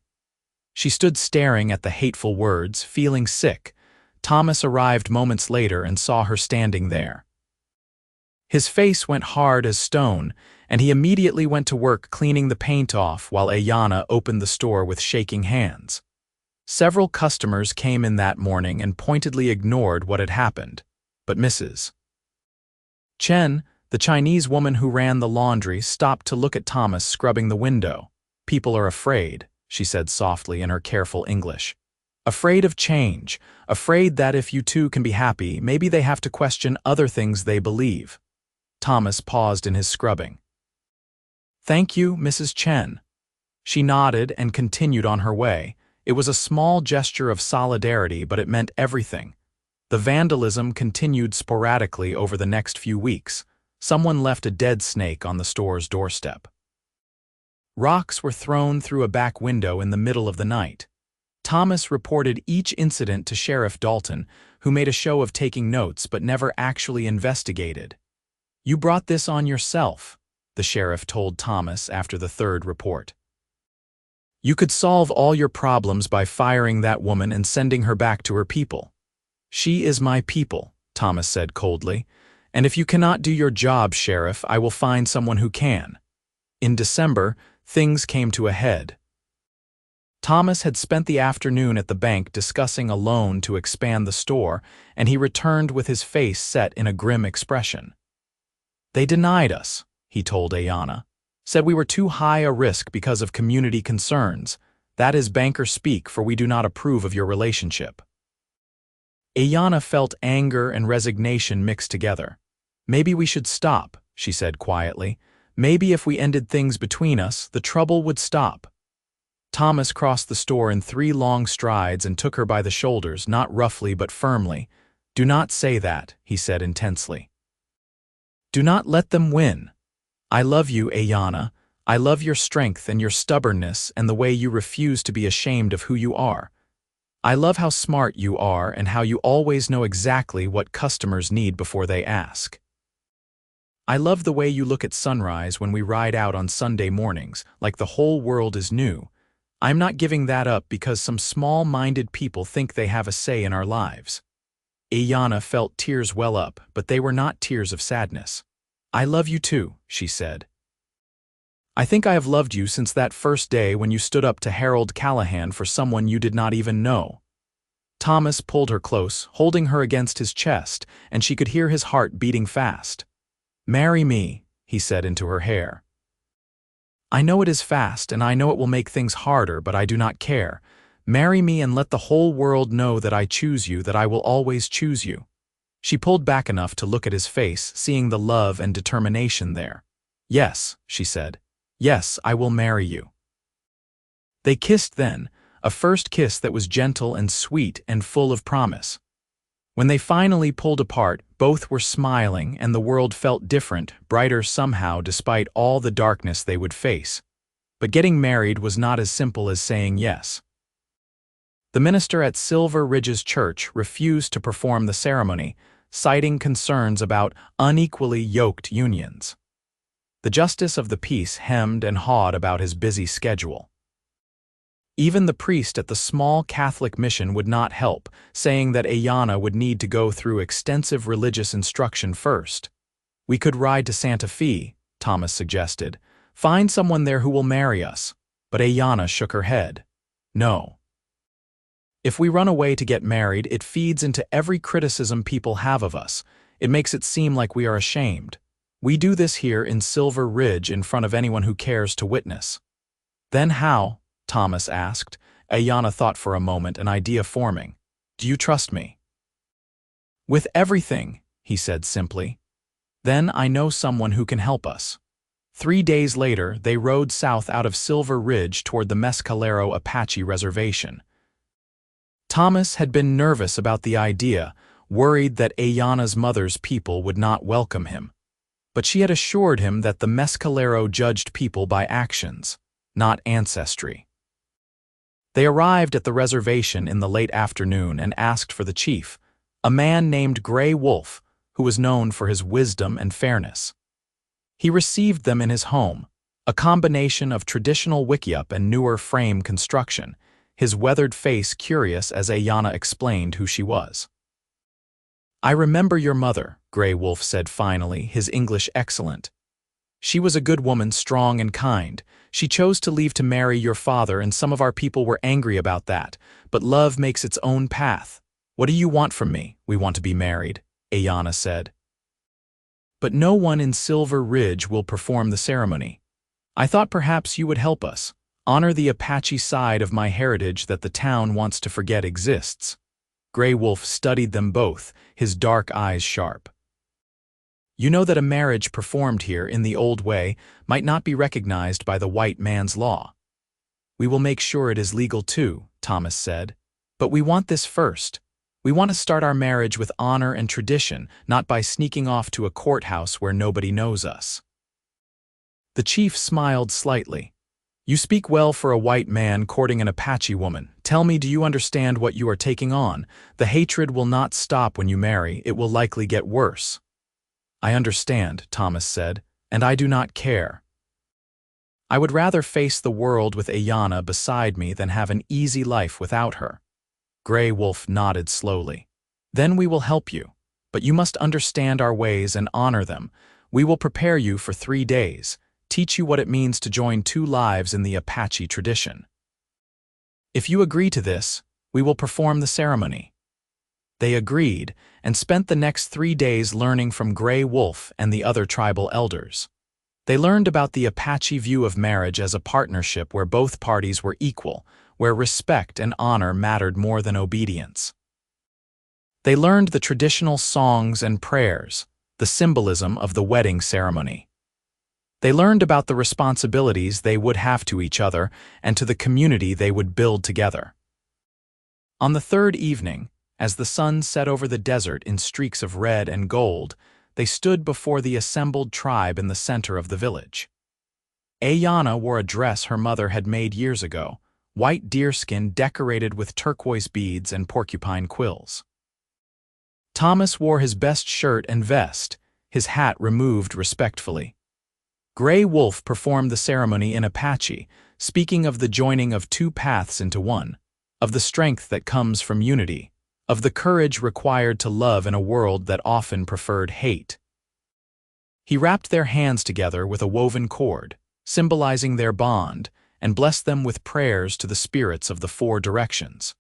She stood staring at the hateful words, feeling sick. Thomas arrived moments later and saw her standing there. His face went hard as stone, and he immediately went to work cleaning the paint off while Aiyana opened the store with shaking hands. Several customers came in that morning and pointedly ignored what had happened, but Mrs. Chen, the Chinese woman who ran the laundry, stopped to look at Thomas scrubbing the window. "People are afraid," she said softly in her careful English. "Afraid of change, afraid that if you two can be happy, maybe they have to question other things they believe." Thomas paused in his scrubbing. "Thank you, Mrs. Chen." She nodded and continued on her way. It was a small gesture of solidarity, but it meant everything. The vandalism continued sporadically over the next few weeks. Someone left a dead snake on the store's doorstep. Rocks were thrown through a back window in the middle of the night. Thomas reported each incident to Sheriff Dalton, who made a show of taking notes but never actually investigated. "You brought this on yourself," the sheriff told Thomas after the third report. "You could solve all your problems by firing that woman and sending her back to her people." "She is my people," Thomas said coldly, "and if you cannot do your job, Sheriff, I will find someone who can." In December, things came to a head. Thomas had spent the afternoon at the bank discussing a loan to expand the store, and he returned with his face set in a grim expression. "They denied us," he told Aiyana. "Said we were too high a risk because of community concerns. That is banker speak, for we do not approve of your relationship." Aiyana felt anger and resignation mixed together. "Maybe we should stop," she said quietly. "Maybe if we ended things between us, the trouble would stop." Thomas crossed the store in 3 long strides and took her by the shoulders, not roughly but firmly. "Do not say that," he said intensely. "Do not let them win. I love you, Aiyana. I love your strength and your stubbornness and the way you refuse to be ashamed of who you are. I love how smart you are and how you always know exactly what customers need before they ask. I love the way you look at sunrise when we ride out on Sunday mornings, like the whole world is new. I'm not giving that up because some small-minded people think they have a say in our lives." Aiyana felt tears well up, but they were not tears of sadness. "I love you too," she said. "I think I have loved you since that first day when you stood up to Harold Callahan for someone you did not even know." Thomas pulled her close, holding her against his chest, and she could hear his heart beating fast. "Marry me," he said into her hair. "I know it is fast, and I know it will make things harder, but I do not care. Marry me and let the whole world know that I choose you, that I will always choose you." She pulled back enough to look at his face, seeing the love and determination there. "Yes," she said. "Yes, I will marry you." They kissed then, a first kiss that was gentle and sweet and full of promise. When they finally pulled apart, both were smiling and the world felt different, brighter somehow despite all the darkness they would face. But getting married was not as simple as saying yes. The minister at Silver Ridge's church refused to perform the ceremony, citing concerns about unequally yoked unions. The justice of the peace hemmed and hawed about his busy schedule. Even the priest at the small Catholic mission would not help, saying that Aiyana would need to go through extensive religious instruction first. "We could ride to Santa Fe," Thomas suggested. "Find someone there who will marry us." But Aiyana shook her head. "No. If we run away to get married, it feeds into every criticism people have of us. It makes it seem like we are ashamed. We do this here in Silver Ridge in front of anyone who cares to witness." "Then how?" Thomas asked. Aiyana thought for a moment, an idea forming. "Do you trust me?" "With everything," he said simply. "Then I know someone who can help us." 3 days later, they rode south out of Silver Ridge toward the Mescalero Apache Reservation. Thomas had been nervous about the idea, worried that Aiyana's mother's people would not welcome him. But she had assured him that the Mescalero judged people by actions, not ancestry. They arrived at the reservation in the late afternoon and asked for the chief, a man named Gray Wolf, who was known for his wisdom and fairness. He received them in his home, a combination of traditional wickiup and newer frame construction, his weathered face curious as Aiyana explained who she was. "I remember your mother," Gray Wolf said finally, his English excellent. "She was a good woman, strong and kind. She chose to leave to marry your father, and some of our people were angry about that, but love makes its own path. What do you want from me?" "We want to be married," Aiyana said. "But no one in Silver Ridge will perform the ceremony. I thought perhaps you would help us, honor the Apache side of my heritage that the town wants to forget exists." Gray Wolf studied them both, his dark eyes sharp. "You know that a marriage performed here in the old way might not be recognized by the white man's law." "We will make sure it is legal too," Thomas said. "But we want this first. We want to start our marriage with honor and tradition, not by sneaking off to a courthouse where nobody knows us." The chief smiled slightly. "You speak well for a white man courting an Apache woman. Tell me, do you understand what you are taking on? The hatred will not stop when you marry, it will likely get worse." "I understand," Thomas said, "and I do not care. I would rather face the world with Aiyana beside me than have an easy life without her." Gray Wolf nodded slowly. "Then we will help you, but you must understand our ways and honor them. We will prepare you for 3 days, teach you what it means to join 2 lives in the Apache tradition. If you agree to this, we will perform the ceremony." They agreed and spent the next 3 days learning from Gray Wolf and the other tribal elders. They learned about the Apache view of marriage as a partnership where both parties were equal, where respect and honor mattered more than obedience. They learned the traditional songs and prayers, the symbolism of the wedding ceremony. They learned about the responsibilities they would have to each other and to the community they would build together. On the 3rd evening, as the sun set over the desert in streaks of red and gold, they stood before the assembled tribe in the center of the village. Aiyana wore a dress her mother had made years ago, white deerskin decorated with turquoise beads and porcupine quills. Thomas wore his best shirt and vest, his hat removed respectfully. Gray Wolf performed the ceremony in Apache, speaking of the joining of 2 paths into one, of the strength that comes from unity, of the courage required to love in a world that often preferred hate. He wrapped their hands together with a woven cord, symbolizing their bond, and blessed them with prayers to the spirits of the 4 directions.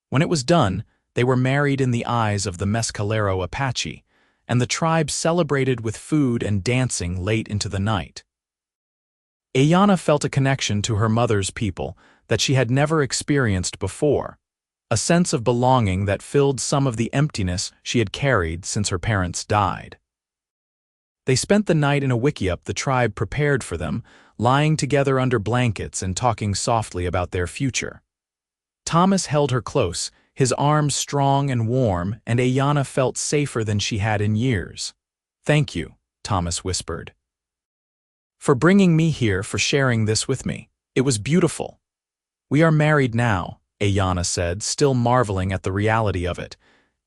When it was done, they were married in the eyes of the Mescalero Apache, and the tribe celebrated with food and dancing late into the night. Aiyana felt a connection to her mother's people that she had never experienced before, a sense of belonging that filled some of the emptiness she had carried since her parents died. They spent the night in a wickiup the tribe prepared for them, lying together under blankets and talking softly about their future. Thomas held her close, his arms strong and warm, and Aiyana felt safer than she had in years. "Thank you," Thomas whispered, "for bringing me here, for sharing this with me. It was beautiful." "We are married now," Aiyana said, still marveling at the reality of it.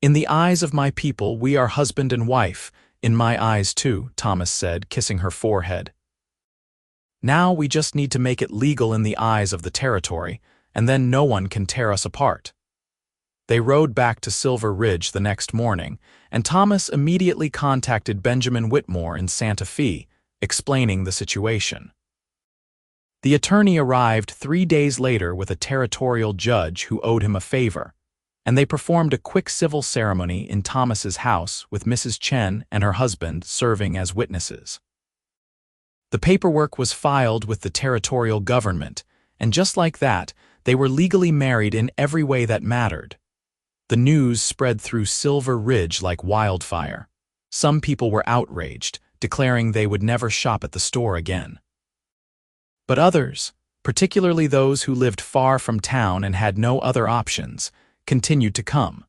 "In the eyes of my people, we are husband and wife. In my eyes too," Thomas said, kissing her forehead. Now we just need to make it legal in the eyes of the territory, and then no one can tear us apart." They rode back to Silver Ridge the next morning, and Thomas immediately contacted Benjamin Whitmore in Santa Fe, explaining the situation. The attorney arrived 3 days later with a territorial judge who owed him a favor, and they performed a quick civil ceremony in Thomas's house with Mrs. Chen and her husband serving as witnesses. The paperwork was filed with the territorial government, and just like that, they were legally married in every way that mattered. The news spread through Silver Ridge like wildfire. Some people were outraged, declaring they would never shop at the store again. But others, particularly those who lived far from town and had no other options, continued to come.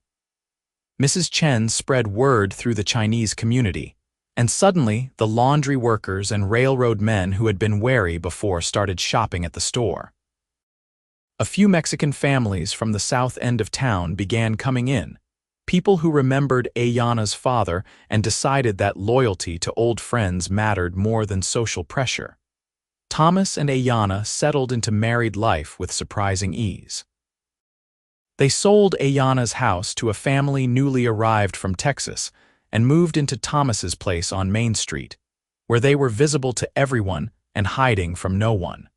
Mrs. Chen spread word through the Chinese community, and suddenly the laundry workers and railroad men who had been wary before started shopping at the store. A few Mexican families from the south end of town began coming in, people who remembered Aiyana's father and decided that loyalty to old friends mattered more than social pressure. Thomas and Aiyana settled into married life with surprising ease. They sold Aiyana's house to a family newly arrived from Texas and moved into Thomas's place on Main Street, where they were visible to everyone and hiding from no one.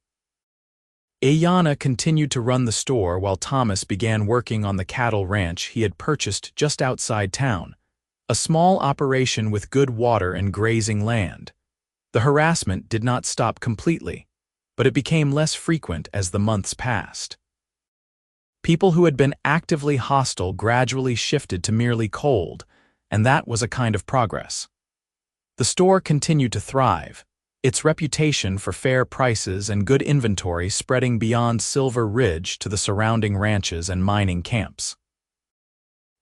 Aiyana continued to run the store while Thomas began working on the cattle ranch he had purchased just outside town, a small operation with good water and grazing land. The harassment did not stop completely, but it became less frequent as the months passed. People who had been actively hostile gradually shifted to merely cold, and that was a kind of progress. The store continued to thrive, its reputation for fair prices and good inventory spreading beyond Silver Ridge to the surrounding ranches and mining camps.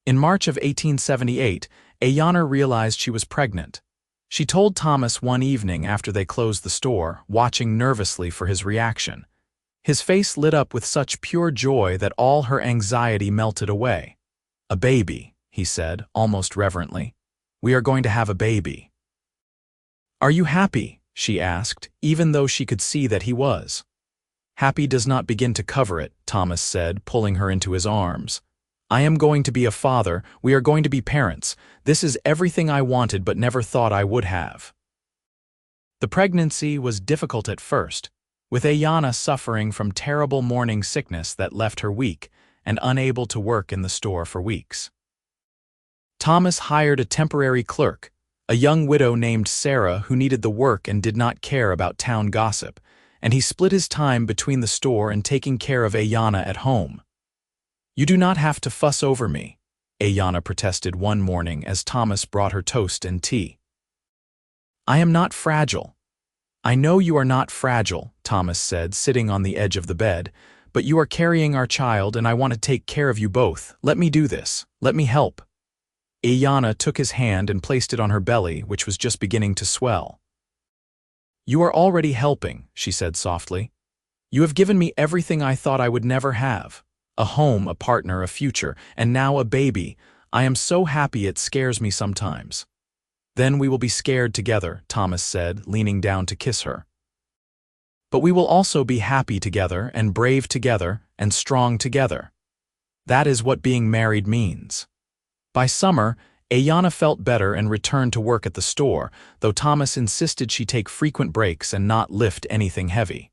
In March of 1878, Aiyana realized she was pregnant. She told Thomas one evening after they closed the store, watching nervously for his reaction. His face lit up with such pure joy that all her anxiety melted away. "A baby," he said, almost reverently. "We are going to have a baby." "Are you happy?" she asked, even though she could see that he was. "Happy does not begin to cover it," Thomas said, pulling her into his arms. "I am going to be a father, we are going to be parents. This is everything I wanted but never thought I would have." The pregnancy was difficult at first, with Aiyana suffering from terrible morning sickness that left her weak and unable to work in the store for weeks. Thomas hired a temporary clerk, a young widow named Sarah who needed the work and did not care about town gossip, and he split his time between the store and taking care of Aiyana at home. "You do not have to fuss over me," Aiyana protested one morning as Thomas brought her toast and tea. "I am not fragile." "I know you are not fragile," Thomas said, sitting on the edge of the bed, "but you are carrying our child and I want to take care of you both. Let me do this. Let me help." Aiyana took his hand and placed it on her belly, which was just beginning to swell. "You are already helping," she said softly. "You have given me everything I thought I would never have. A home, a partner, a future, and now a baby. I am so happy it scares me sometimes." "Then we will be scared together," Thomas said, leaning down to kiss her. "But we will also be happy together and brave together and strong together. That is what being married means." By summer, Aiyana felt better and returned to work at the store, though Thomas insisted she take frequent breaks and not lift anything heavy.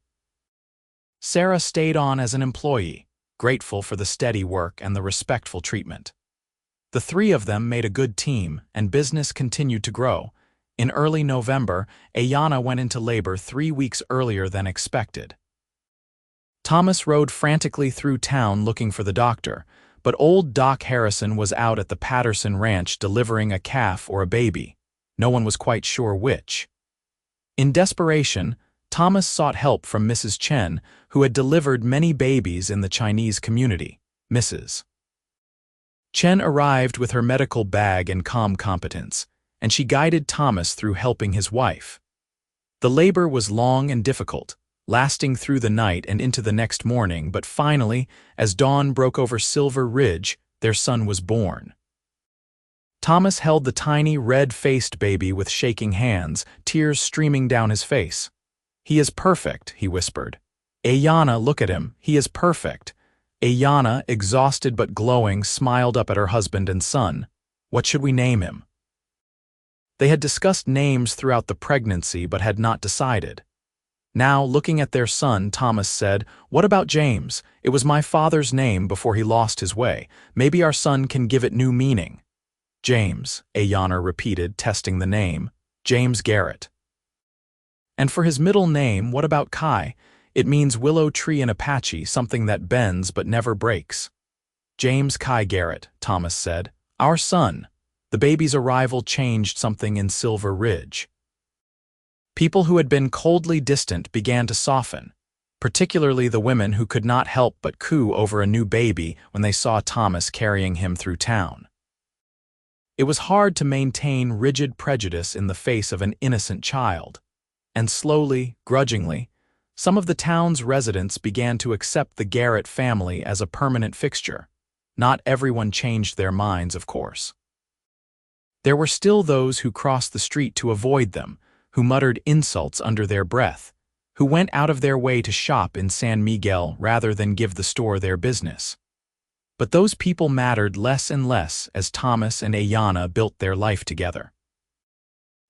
Sarah stayed on as an employee, grateful for the steady work and the respectful treatment. The three of them made a good team, and business continued to grow. In early November, Aiyana went into labor 3 weeks earlier than expected. Thomas rode frantically through town looking for the doctor, but old Doc Harrison was out at the Patterson Ranch delivering a calf or a baby. No one was quite sure which. In desperation, Thomas sought help from Mrs. Chen, who had delivered many babies in the Chinese community. Mrs. Chen arrived with her medical bag and calm competence, and she guided Thomas through helping his wife. The labor was long and difficult, lasting through the night and into the next morning, but finally, as dawn broke over Silver Ridge, their son was born. Thomas held the tiny, red-faced baby with shaking hands, tears streaming down his face. "He is perfect," he whispered. "Aiyana, look at him, he is perfect." Aiyana, exhausted but glowing, smiled up at her husband and son. "What should we name him?" They had discussed names throughout the pregnancy but had not decided. Now, looking at their son, Thomas said, "What about James? It was my father's name before he lost his way. Maybe our son can give it new meaning." "James," Aiyana repeated, testing the name. "James Garrett." "And for his middle name, what about Kai? It means willow tree in Apache, something that bends but never breaks." "James Kai Garrett," Thomas said. "Our son." The baby's arrival changed something in Silver Ridge. People who had been coldly distant began to soften, particularly the women who could not help but coo over a new baby when they saw Thomas carrying him through town. It was hard to maintain rigid prejudice in the face of an innocent child, and slowly, grudgingly, some of the town's residents began to accept the Garrett family as a permanent fixture. Not everyone changed their minds, of course. There were still those who crossed the street to avoid them, who muttered insults under their breath, who went out of their way to shop in San Miguel rather than give the store their business. But those people mattered less and less as Thomas and Aiyana built their life together.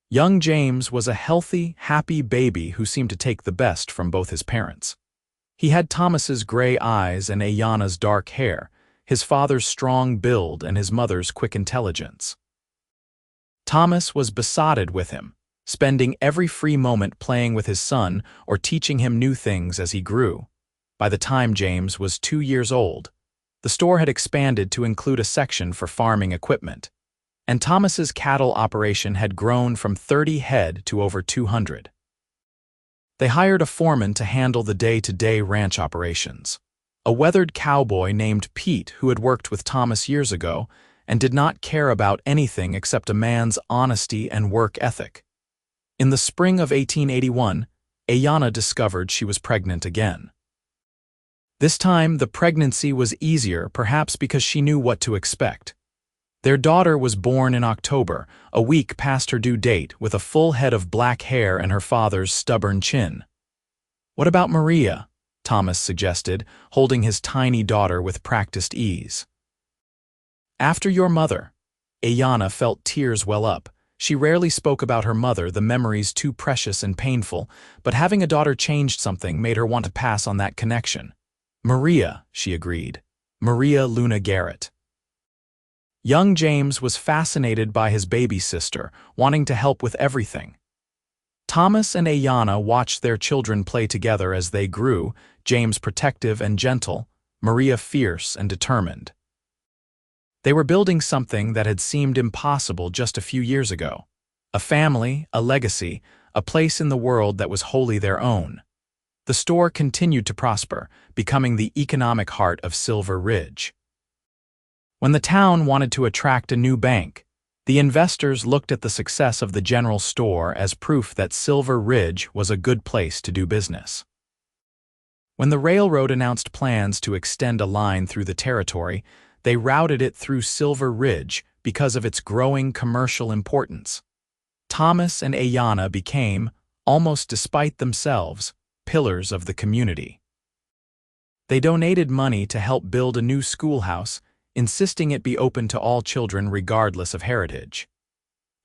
Young James was a healthy, happy baby who seemed to take the best from both his parents. He had Thomas's gray eyes and Aiyana's dark hair, his father's strong build and his mother's quick intelligence. Thomas was besotted with him, spending every free moment playing with his son or teaching him new things as he grew. By the time James was 2 years old, the store had expanded to include a section for farming equipment, and Thomas's cattle operation had grown from 30 head to over 200. They hired a foreman to handle the day-to-day ranch operations, a weathered cowboy named Pete who had worked with Thomas years ago and did not care about anything except a man's honesty and work ethic. In the spring of 1881, Aiyana discovered she was pregnant again. This time, the pregnancy was easier, perhaps because she knew what to expect. Their daughter was born in October, a week past her due date, with a full head of black hair and her father's stubborn chin. "What about Maria?" Thomas suggested, holding his tiny daughter with practiced ease. "After your mother." Aiyana felt tears well up. She rarely spoke about her mother, the memories too precious and painful, but having a daughter changed something, made her want to pass on that connection. "Maria," she agreed. "Maria Luna Garrett." Young James was fascinated by his baby sister, wanting to help with everything. Thomas and Aiyana watched their children play together as they grew, James protective and gentle, Maria fierce and determined. They were building something that had seemed impossible just a few years ago. A family, a legacy, a place in the world that was wholly their own. The store continued to prosper, becoming the economic heart of Silver Ridge. When the town wanted to attract a new bank, the investors looked at the success of the general store as proof that Silver Ridge was a good place to do business. When the railroad announced plans to extend a line through the territory, they routed it through Silver Ridge because of its growing commercial importance. Thomas and Aiyana became, almost despite themselves, pillars of the community. They donated money to help build a new schoolhouse, insisting it be open to all children regardless of heritage.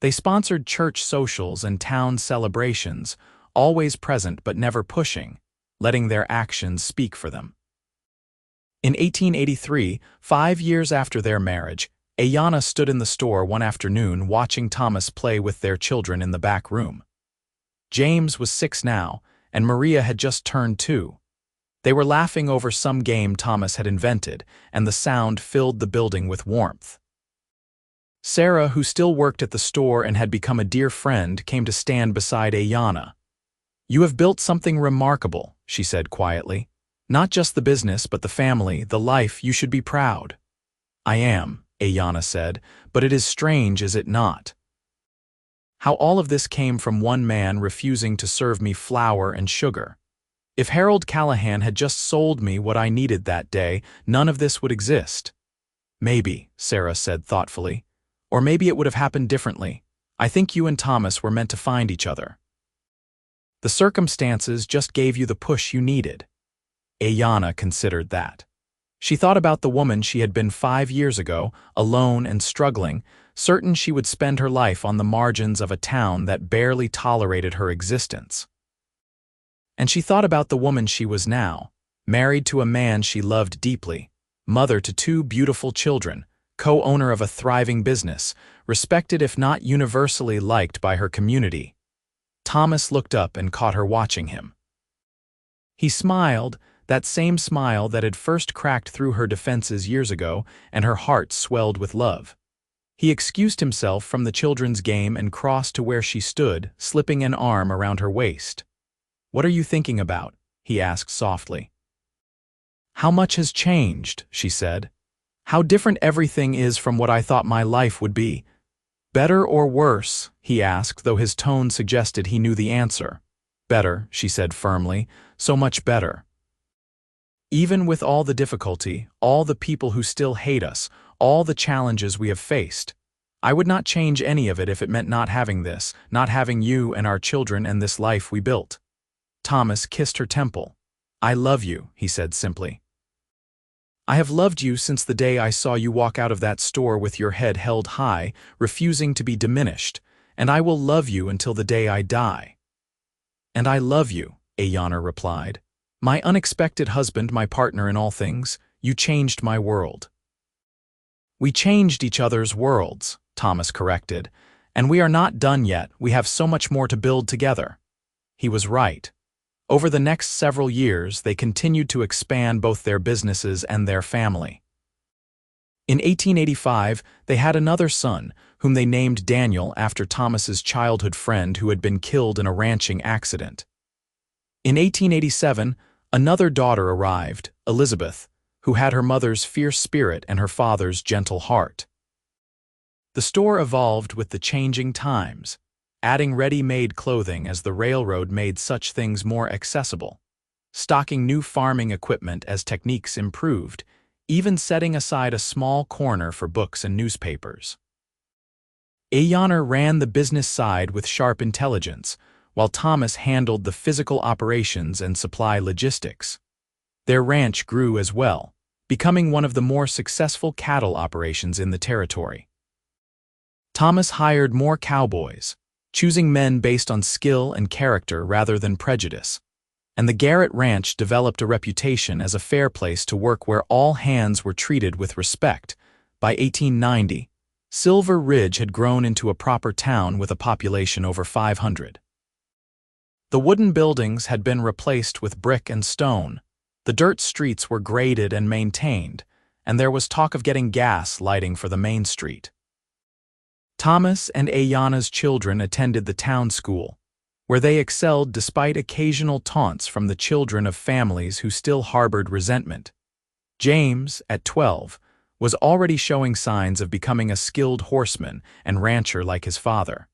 They sponsored church socials and town celebrations, always present but never pushing, letting their actions speak for them. In 1883, 5 years after their marriage, Aiyana stood in the store one afternoon watching Thomas play with their children in the back room. James was 6 now, and Maria had just turned 2. They were laughing over some game Thomas had invented, and the sound filled the building with warmth. Sarah, who still worked at the store and had become a dear friend, came to stand beside Aiyana. "You have built something remarkable," she said quietly. "Not just the business, but the family, the life. You should be proud." "I am," Aiyana said, "but it is strange, is it not? How all of this came from one man refusing to serve me flour and sugar. If Harold Callahan had just sold me what I needed that day, none of this would exist." "Maybe," Sarah said thoughtfully. "Or maybe it would have happened differently. I think you and Thomas were meant to find each other." The circumstances just gave you the push you needed. Aiyana considered that. She thought about the woman she had been 5 years ago, alone and struggling, certain she would spend her life on the margins of a town that barely tolerated her existence. And she thought about the woman she was now, married to a man she loved deeply, mother to 2 beautiful children, co-owner of a thriving business, respected if not universally liked by her community. Thomas looked up and caught her watching him. He smiled, that same smile that had first cracked through her defenses years ago, and her heart swelled with love. He excused himself from the children's game and crossed to where she stood, slipping an arm around her waist. "What are you thinking about?" he asked softly. "How much has changed," she said. "How different everything is from what I thought my life would be." "Better or worse?" he asked, though his tone suggested he knew the answer. "Better," she said firmly, "so much better. Even with all the difficulty, all the people who still hate us, all the challenges we have faced, I would not change any of it if it meant not having this, not having you and our children and this life we built." Thomas kissed her temple. "I love you," he said simply. "I have loved you since the day I saw you walk out of that store with your head held high, refusing to be diminished, and I will love you until the day I die." "And I love you," Aiyana replied. "My unexpected husband, my partner in all things, you changed my world." "We changed each other's worlds," Thomas corrected, "and we are not done yet, we have so much more to build together." He was right. Over the next several years, they continued to expand both their businesses and their family. In 1885, they had another son, whom they named Daniel after Thomas's childhood friend who had been killed in a ranching accident. In 1887, another daughter arrived, Elizabeth, who had her mother's fierce spirit and her father's gentle heart. The store evolved with the changing times, adding ready-made clothing as the railroad made such things more accessible, stocking new farming equipment as techniques improved, even setting aside a small corner for books and newspapers. Aiyana ran the business side with sharp intelligence, while Thomas handled the physical operations and supply logistics. Their ranch grew as well, becoming one of the more successful cattle operations in the territory. Thomas hired more cowboys, choosing men based on skill and character rather than prejudice, and the Garrett Ranch developed a reputation as a fair place to work where all hands were treated with respect. By 1890, Silver Ridge had grown into a proper town with a population over 500. The wooden buildings had been replaced with brick and stone, the dirt streets were graded and maintained, and there was talk of getting gas lighting for the main street. Thomas and Aiyana's children attended the town school, where they excelled despite occasional taunts from the children of families who still harbored resentment. James, at 12, was already showing signs of becoming a skilled horseman and rancher like his father.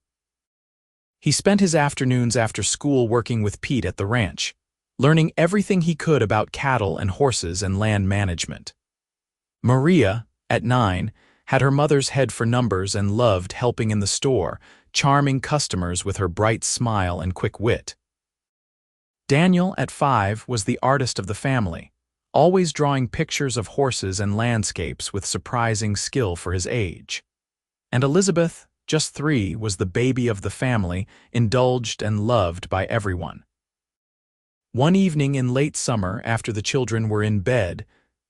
He spent his afternoons after school working with Pete at the ranch, learning everything he could about cattle and horses and land management. Maria, at 9, had her mother's head for numbers and loved helping in the store, charming customers with her bright smile and quick wit. Daniel, at 5, was the artist of the family, always drawing pictures of horses and landscapes with surprising skill for his age. And Elizabeth, just 3, was the baby of the family, indulged and loved by everyone. One evening in late summer, after the children were in bed,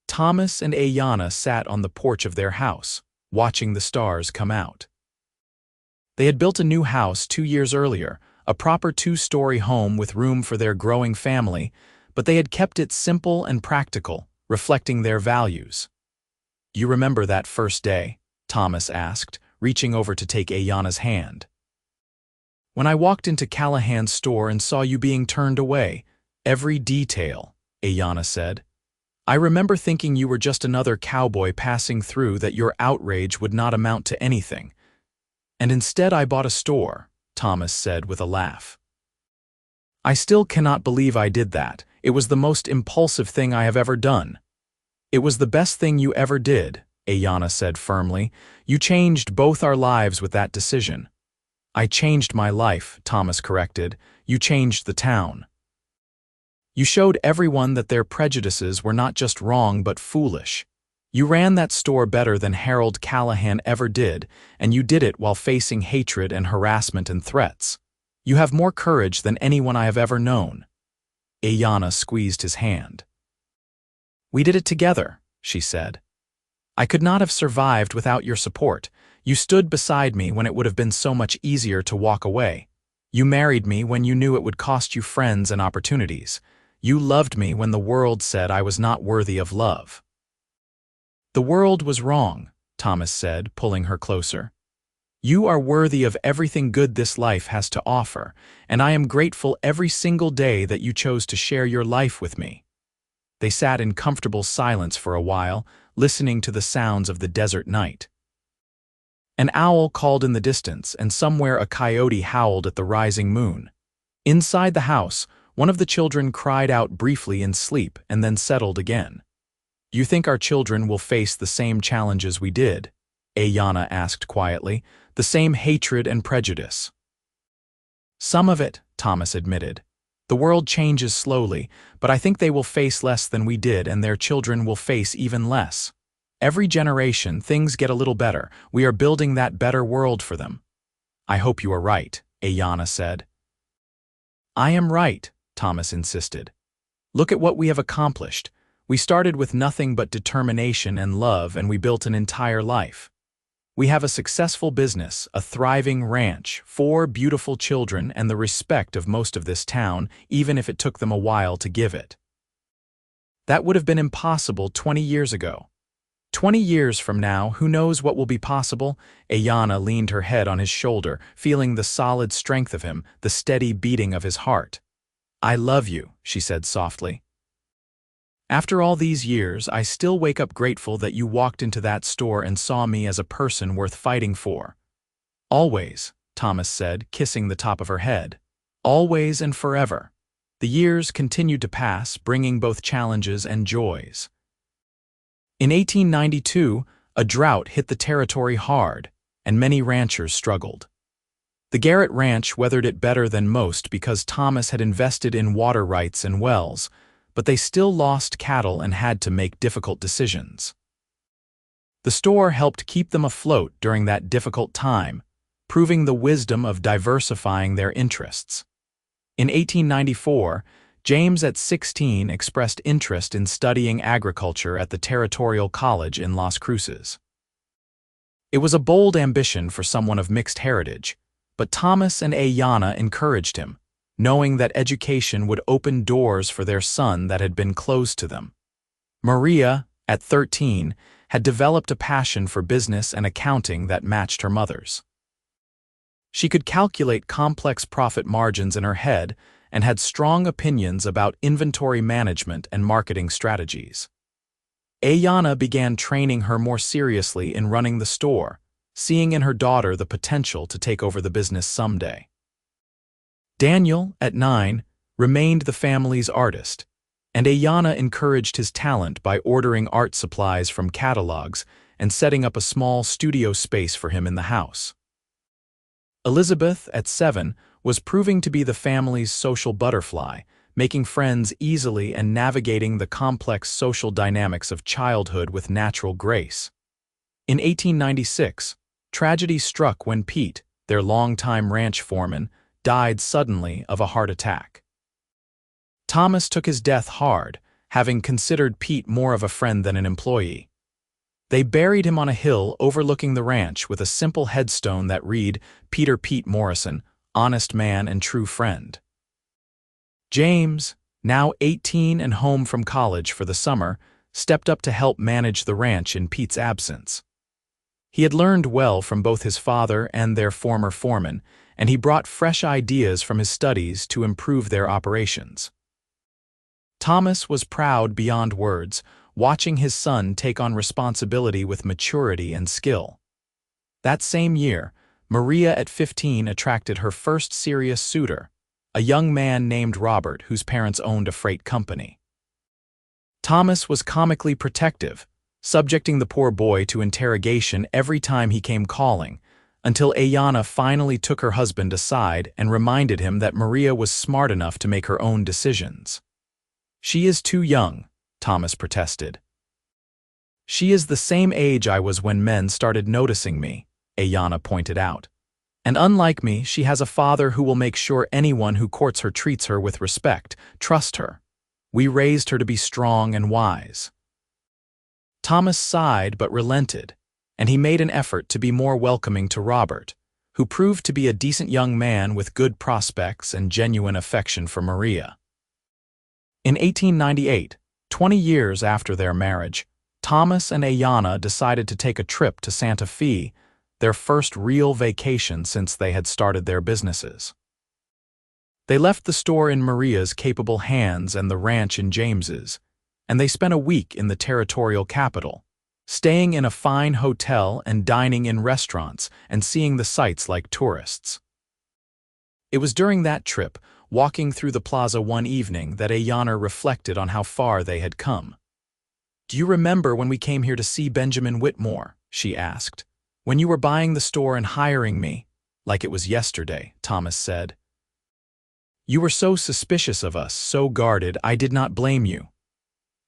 Thomas and Aiyana sat on the porch of their house, watching the stars come out. They had built a new house 2 years earlier, a proper 2-story home with room for their growing family, but they had kept it simple and practical, reflecting their values. "You remember that first day?" Thomas asked, reaching over to take Aiyana's hand. "When I walked into Callahan's store and saw you being turned away, every detail," Aiyana said. "I remember thinking you were just another cowboy passing through, that your outrage would not amount to anything. And instead I bought a store," Thomas said with a laugh. "I still cannot believe I did that. It was the most impulsive thing I have ever done." "It was the best thing you ever did," Aiyana said firmly. "You changed both our lives with that decision." "I changed my life," Thomas corrected. You changed the town. You showed everyone that their prejudices were not just wrong but foolish. You ran that store better than Harold Callahan ever did, and you did it while facing hatred and harassment and threats. You have more courage than anyone I have ever known. Aiyana squeezed his hand. We did it together, she said. I could not have survived without your support. You stood beside me when it would have been so much easier to walk away. You married me when you knew it would cost you friends and opportunities. You loved me when the world said I was not worthy of love. The world was wrong, Thomas said, pulling her closer. You are worthy of everything good this life has to offer, and I am grateful every single day that you chose to share your life with me. They sat in comfortable silence for a while, listening to the sounds of the desert night. An owl called in the distance, and somewhere a coyote howled at the rising moon. Inside the house, one of the children cried out briefly in sleep and then settled again. You think our children will face the same challenges we did? Aiyana asked quietly. The same hatred and prejudice. Some of it, Thomas admitted. The world changes slowly, but I think they will face less than we did, and their children will face even less. Every generation, things get a little better. We are building that better world for them. I hope you are right, Aiyana said. I am right, Thomas insisted. Look at what we have accomplished. We started with nothing but determination and love, and we built an entire life. We have a successful business, a thriving ranch, 4 beautiful children, and the respect of most of this town, even if it took them a while to give it. That would have been impossible 20 years ago. 20 years from now, who knows what will be possible? Aiyana leaned her head on his shoulder, feeling the solid strength of him, the steady beating of his heart. I love you, she said softly. After all these years, I still wake up grateful that you walked into that store and saw me as a person worth fighting for. Always, Thomas said, kissing the top of her head. Always and forever. The years continued to pass, bringing both challenges and joys. In 1892, a drought hit the territory hard, and many ranchers struggled. The Garrett ranch weathered it better than most because Thomas had invested in water rights and wells, but they still lost cattle and had to make difficult decisions. The store helped keep them afloat during that difficult time, proving the wisdom of diversifying their interests. In 1894, James at 16 expressed interest in studying agriculture at the Territorial College in Las Cruces. It was a bold ambition for someone of mixed heritage, but Thomas and Aiyana encouraged him, knowing that education would open doors for their son that had been closed to them. Maria, at 13, had developed a passion for business and accounting that matched her mother's. She could calculate complex profit margins in her head and had strong opinions about inventory management and marketing strategies. Aiyana began training her more seriously in running the store, seeing in her daughter the potential to take over the business someday. Daniel, at 9, remained the family's artist, and Aiyana encouraged his talent by ordering art supplies from catalogs and setting up a small studio space for him in the house. Elizabeth, at 7, was proving to be the family's social butterfly, making friends easily and navigating the complex social dynamics of childhood with natural grace. In 1896, tragedy struck when Pete, their longtime ranch foreman, died suddenly of a heart attack. Thomas took his death hard, having considered Pete more of a friend than an employee. They buried him on a hill overlooking the ranch with a simple headstone that read, Peter Pete Morrison, honest man and true friend. James, now 18 and home from college for the summer, stepped up to help manage the ranch in Pete's absence. He had learned well from both his father and their former foreman, and he brought fresh ideas from his studies to improve their operations. Thomas was proud beyond words, watching his son take on responsibility with maturity and skill. That same year, Maria at 15 attracted her first serious suitor, a young man named Robert whose parents owned a freight company. Thomas was comically protective, subjecting the poor boy to interrogation every time he came calling, until Aiyana finally took her husband aside and reminded him that Maria was smart enough to make her own decisions. "She is too young," Thomas protested. "She is the same age I was when men started noticing me," Aiyana pointed out. "And unlike me, she has a father who will make sure anyone who courts her treats her with respect. Trust her. We raised her to be strong and wise." Thomas sighed but relented, and he made an effort to be more welcoming to Robert, who proved to be a decent young man with good prospects and genuine affection for Maria. In 1898, 20 years after their marriage, Thomas and Aiyana decided to take a trip to Santa Fe, their first real vacation since they had started their businesses. They left the store in Maria's capable hands and the ranch in James's, and they spent a week in the territorial capital, staying in a fine hotel and dining in restaurants and seeing the sights like tourists. It was during that trip, walking through the plaza one evening, that Aiyana reflected on how far they had come. "Do you remember when we came here to see Benjamin Whitmore?" she asked. "When you were buying the store and hiring me?" "Like it was yesterday," Thomas said. "You were so suspicious of us, so guarded, I did not blame you."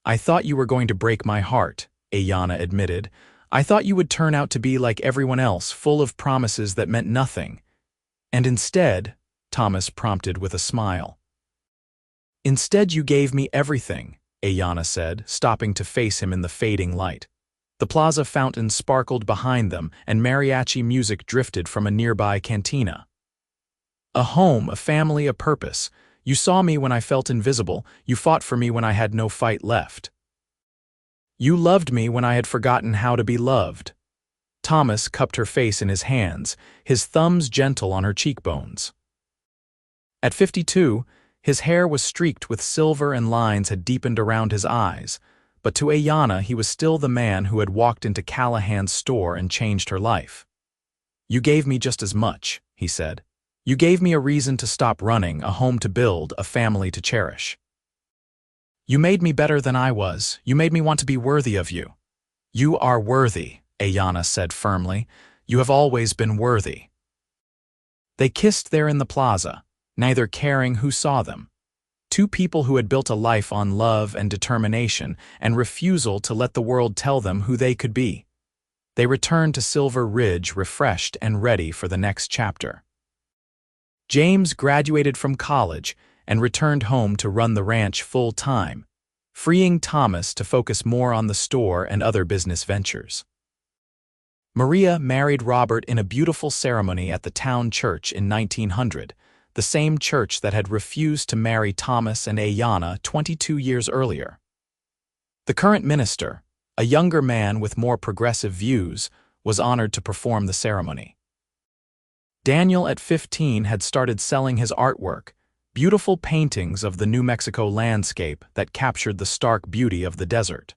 "I thought you were going to break my heart," Aiyana admitted. "I thought you would turn out to be like everyone else, full of promises that meant nothing. And instead," Thomas prompted with a smile. "Instead you gave me everything," Aiyana said, stopping to face him in the fading light. The plaza fountain sparkled behind them, and mariachi music drifted from a nearby cantina. "A home, a family, a purpose. You saw me when I felt invisible. You fought for me when I had no fight left. You loved me when I had forgotten how to be loved." Thomas cupped her face in his hands, his thumbs gentle on her cheekbones. At 52, his hair was streaked with silver and lines had deepened around his eyes, but to Aiyana he was still the man who had walked into Callahan's store and changed her life. "You gave me just as much," he said. "You gave me a reason to stop running, a home to build, a family to cherish. You made me better than I was. You made me want to be worthy of you." "You are worthy," Aiyana said firmly. "You have always been worthy." They kissed there in the plaza, neither caring who saw them. Two people who had built a life on love and determination and refusal to let the world tell them who they could be. They returned to Silver Ridge refreshed and ready for the next chapter. James graduated from college and returned home to run the ranch full-time, freeing Thomas to focus more on the store and other business ventures. Maria married Robert in a beautiful ceremony at the town church in 1900, the same church that had refused to marry Thomas and Aiyana 22 years earlier. The current minister, a younger man with more progressive views, was honored to perform the ceremony. Daniel, at 15, had started selling his artwork, beautiful paintings of the New Mexico landscape that captured the stark beauty of the desert.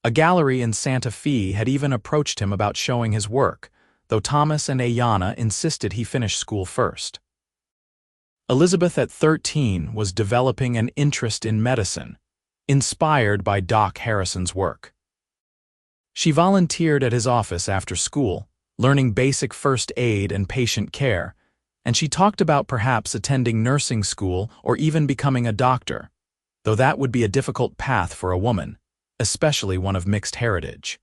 A gallery in Santa Fe had even approached him about showing his work, though Thomas and Aiyana insisted he finish school first. Elizabeth, at 13, was developing an interest in medicine, inspired by Doc Harrison's work. She volunteered at his office after school, learning basic first aid and patient care, and she talked about perhaps attending nursing school or even becoming a doctor, though that would be a difficult path for a woman, especially one of mixed heritage.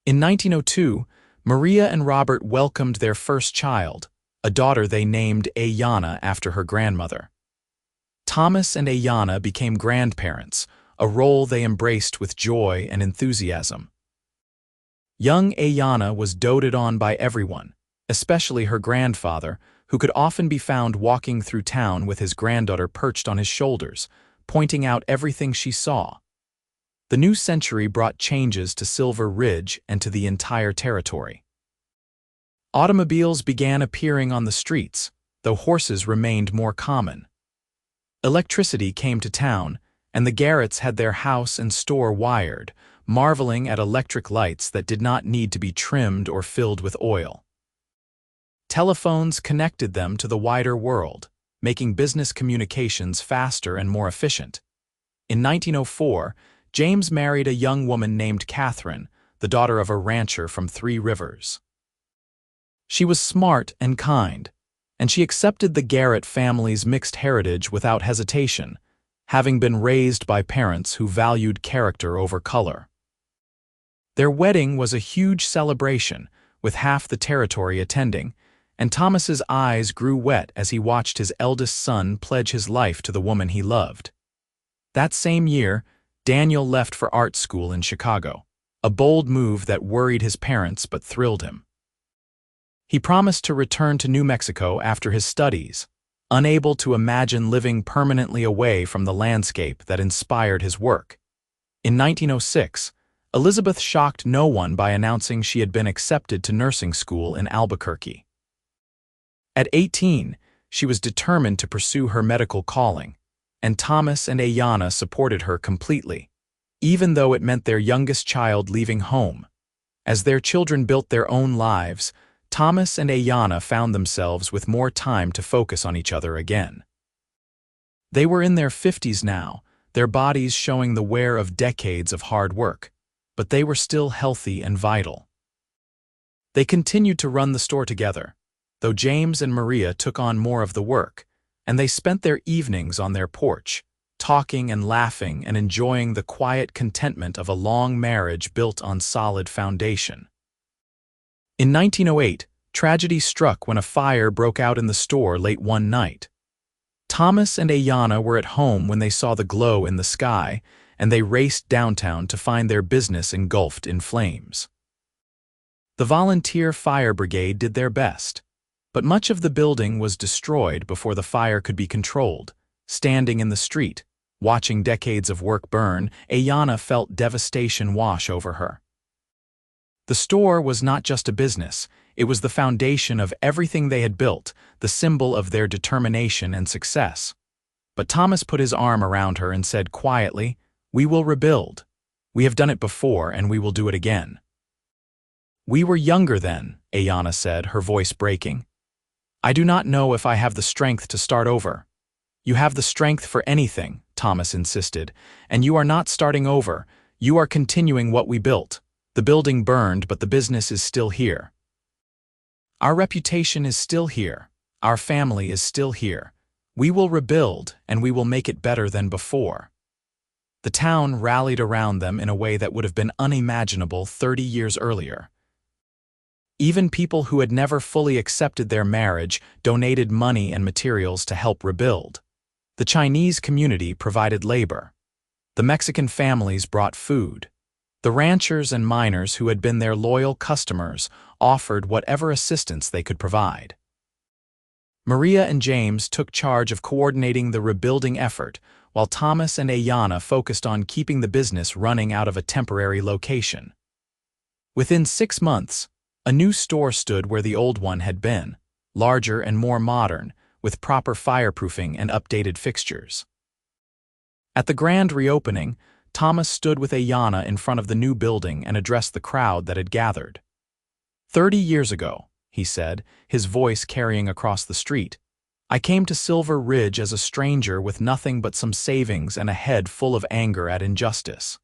In 1902, Maria and Robert welcomed their first child, a daughter they named Aiyana after her grandmother. Thomas and Aiyana became grandparents, a role they embraced with joy and enthusiasm. Young Aiyana was doted on by everyone, especially her grandfather, who could often be found walking through town with his granddaughter perched on his shoulders, pointing out everything she saw. The new century brought changes to Silver Ridge and to the entire territory. Automobiles began appearing on the streets, though horses remained more common. Electricity came to town, and the Garretts had their house and store wired, marveling at electric lights that did not need to be trimmed or filled with oil. Telephones connected them to the wider world, making business communications faster and more efficient. In 1904, James married a young woman named Catherine, the daughter of a rancher from Three Rivers. She was smart and kind, and she accepted the Garrett family's mixed heritage without hesitation, having been raised by parents who valued character over color. Their wedding was a huge celebration, with half the territory attending, and Thomas's eyes grew wet as he watched his eldest son pledge his life to the woman he loved. That same year, Daniel left for art school in Chicago, a bold move that worried his parents but thrilled him. He promised to return to New Mexico after his studies, unable to imagine living permanently away from the landscape that inspired his work. In 1906, Elizabeth shocked no one by announcing she had been accepted to nursing school in Albuquerque. At 18, she was determined to pursue her medical calling, and Thomas and Aiyana supported her completely, even though it meant their youngest child leaving home. As their children built their own lives, Thomas and Aiyana found themselves with more time to focus on each other again. They were in their 50s now, their bodies showing the wear of decades of hard work, but they were still healthy and vital. They continued to run the store together, though James and Maria took on more of the work, and they spent their evenings on their porch, talking and laughing and enjoying the quiet contentment of a long marriage built on solid foundation. In 1908, tragedy struck when a fire broke out in the store late one night. Thomas and Aiyana were at home when they saw the glow in the sky, and they raced downtown to find their business engulfed in flames. The volunteer fire brigade did their best, but much of the building was destroyed before the fire could be controlled. Standing in the street, watching decades of work burn, Aiyana felt devastation wash over her. The store was not just a business, it was the foundation of everything they had built, the symbol of their determination and success. But Thomas put his arm around her and said quietly, "We will rebuild. We have done it before and we will do it again." "We were younger then," Aiyana said, her voice breaking. "I do not know if I have the strength to start over." "You have the strength for anything," Thomas insisted, "and you are not starting over, you are continuing what we built. The building burned, but the business is still here. Our reputation is still here. Our family is still here. We will rebuild, and we will make it better than before." The town rallied around them in a way that would have been unimaginable 30 years earlier. Even people who had never fully accepted their marriage donated money and materials to help rebuild. The Chinese community provided labor. The Mexican families brought food. The ranchers and miners who had been their loyal customers offered whatever assistance they could provide. Maria and James took charge of coordinating the rebuilding effort, while Thomas and Aiyana focused on keeping the business running out of a temporary location. Within 6 months, a new store stood where the old one had been, larger and more modern, with proper fireproofing and updated fixtures. At the grand reopening, Thomas stood with Aiyana in front of the new building and addressed the crowd that had gathered. 30 years ago, he said, his voice carrying across the street, "I came to Silver Ridge as a stranger with nothing but some savings and a head full of anger at injustice.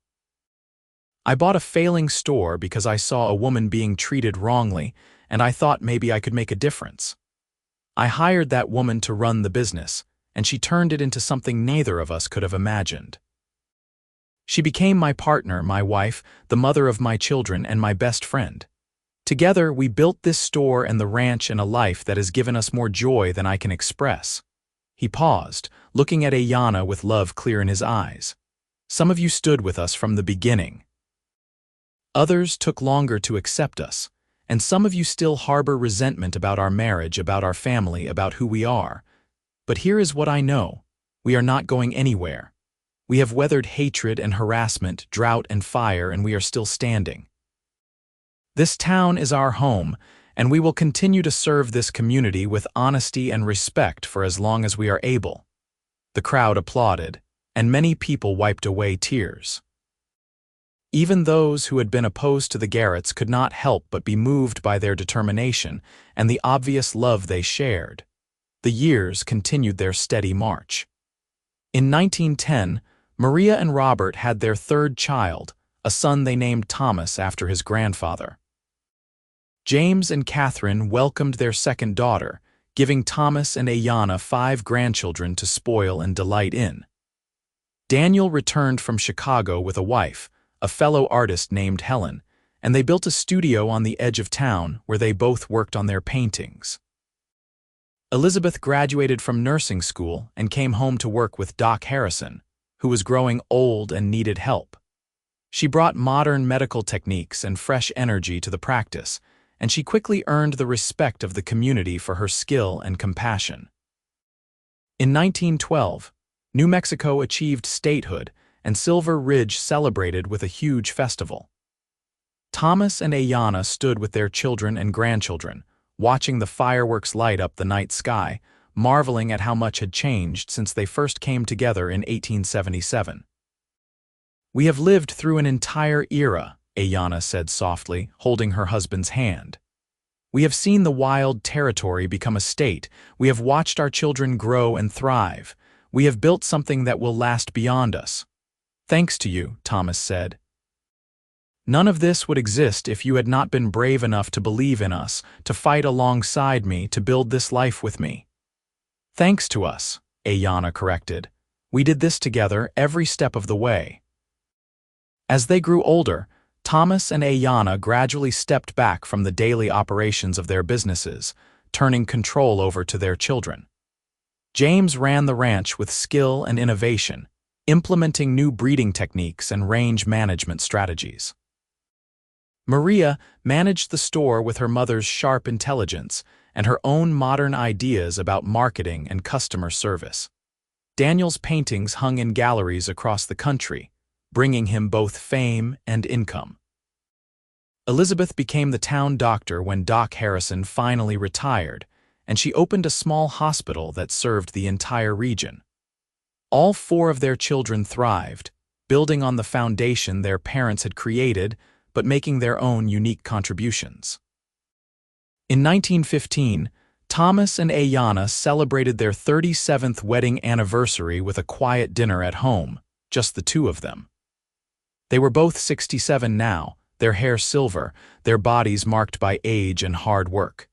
I bought a failing store because I saw a woman being treated wrongly, and I thought maybe I could make a difference. I hired that woman to run the business, and she turned it into something neither of us could have imagined. She became my partner, my wife, the mother of my children, and my best friend. Together, we built this store and the ranch and a life that has given us more joy than I can express." He paused, looking at Aiyana with love clear in his eyes. "Some of you stood with us from the beginning. Others took longer to accept us, and some of you still harbor resentment about our marriage, about our family, about who we are. But here is what I know. We are not going anywhere. We have weathered hatred and harassment, drought and fire, and we are still standing. This town is our home, and we will continue to serve this community with honesty and respect for as long as we are able." The crowd applauded, and many people wiped away tears. Even those who had been opposed to the Garretts could not help but be moved by their determination and the obvious love they shared. The years continued their steady march. In 1910, Maria and Robert had their third child, a son they named Thomas after his grandfather. James and Catherine welcomed their second daughter, giving Thomas and Aiyana 5 grandchildren to spoil and delight in. Daniel returned from Chicago with a wife, a fellow artist named Helen, and they built a studio on the edge of town where they both worked on their paintings. Elizabeth graduated from nursing school and came home to work with Doc Harrison, who was growing old and needed help. She brought modern medical techniques and fresh energy to the practice, and she quickly earned the respect of the community for her skill and compassion. In 1912, New Mexico achieved statehood, and Silver Ridge celebrated with a huge festival. Thomas and Aiyana stood with their children and grandchildren, watching the fireworks light up the night sky, marveling at how much had changed since they first came together in 1877. "We have lived through an entire era," Aiyana said softly, holding her husband's hand. "We have seen the wild territory become a state. We have watched our children grow and thrive. We have built something that will last beyond us." "Thanks to you," Thomas said. "None of this would exist if you had not been brave enough to believe in us, to fight alongside me, to build this life with me." "Thanks to us," Aiyana corrected. "We did this together every step of the way." As they grew older, Thomas and Aiyana gradually stepped back from the daily operations of their businesses, turning control over to their children. James ran the ranch with skill and innovation, implementing new breeding techniques and range management strategies. Maria managed the store with her mother's sharp intelligence and her own modern ideas about marketing and customer service. Daniel's paintings hung in galleries across the country, bringing him both fame and income. Elizabeth became the town doctor when Doc Harrison finally retired, and she opened a small hospital that served the entire region. All 4 of their children thrived, building on the foundation their parents had created, but making their own unique contributions. In 1915, Thomas and Aiyana celebrated their 37th wedding anniversary with a quiet dinner at home, just the 2 of them. They were both 67 now, their hair silver, their bodies marked by age and hard work.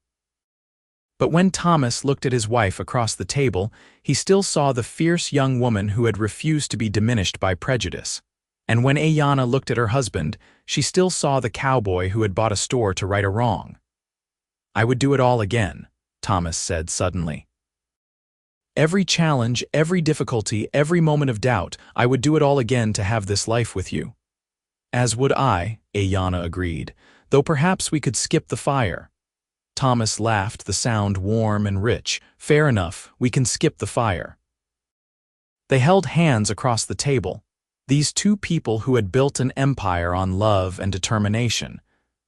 But when Thomas looked at his wife across the table, he still saw the fierce young woman who had refused to be diminished by prejudice. And when Aiyana looked at her husband, she still saw the cowboy who had bought a store to right a wrong. "I would do it all again," Thomas said suddenly. "Every challenge, every difficulty, every moment of doubt, I would do it all again to have this life with you." "As would I," Aiyana agreed, "though perhaps we could skip the fire." Thomas laughed, the sound warm and rich. "Fair enough, we can skip the fire." They held hands across the table, these 2 people who had built an empire on love and determination,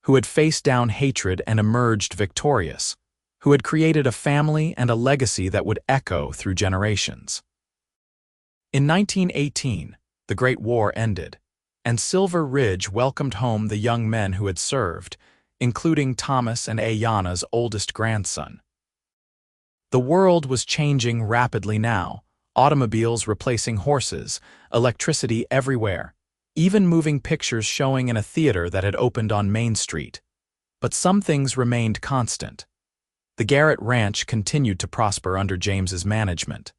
who had faced down hatred and emerged victorious, who had created a family and a legacy that would echo through generations. In 1918, the Great War ended, and Silver Ridge welcomed home the young men who had served, including Thomas and Aiyana's oldest grandson. The world was changing rapidly now, automobiles replacing horses, electricity everywhere, even moving pictures showing in a theater that had opened on Main Street. But some things remained constant. The Garrett Ranch continued to prosper under James's management.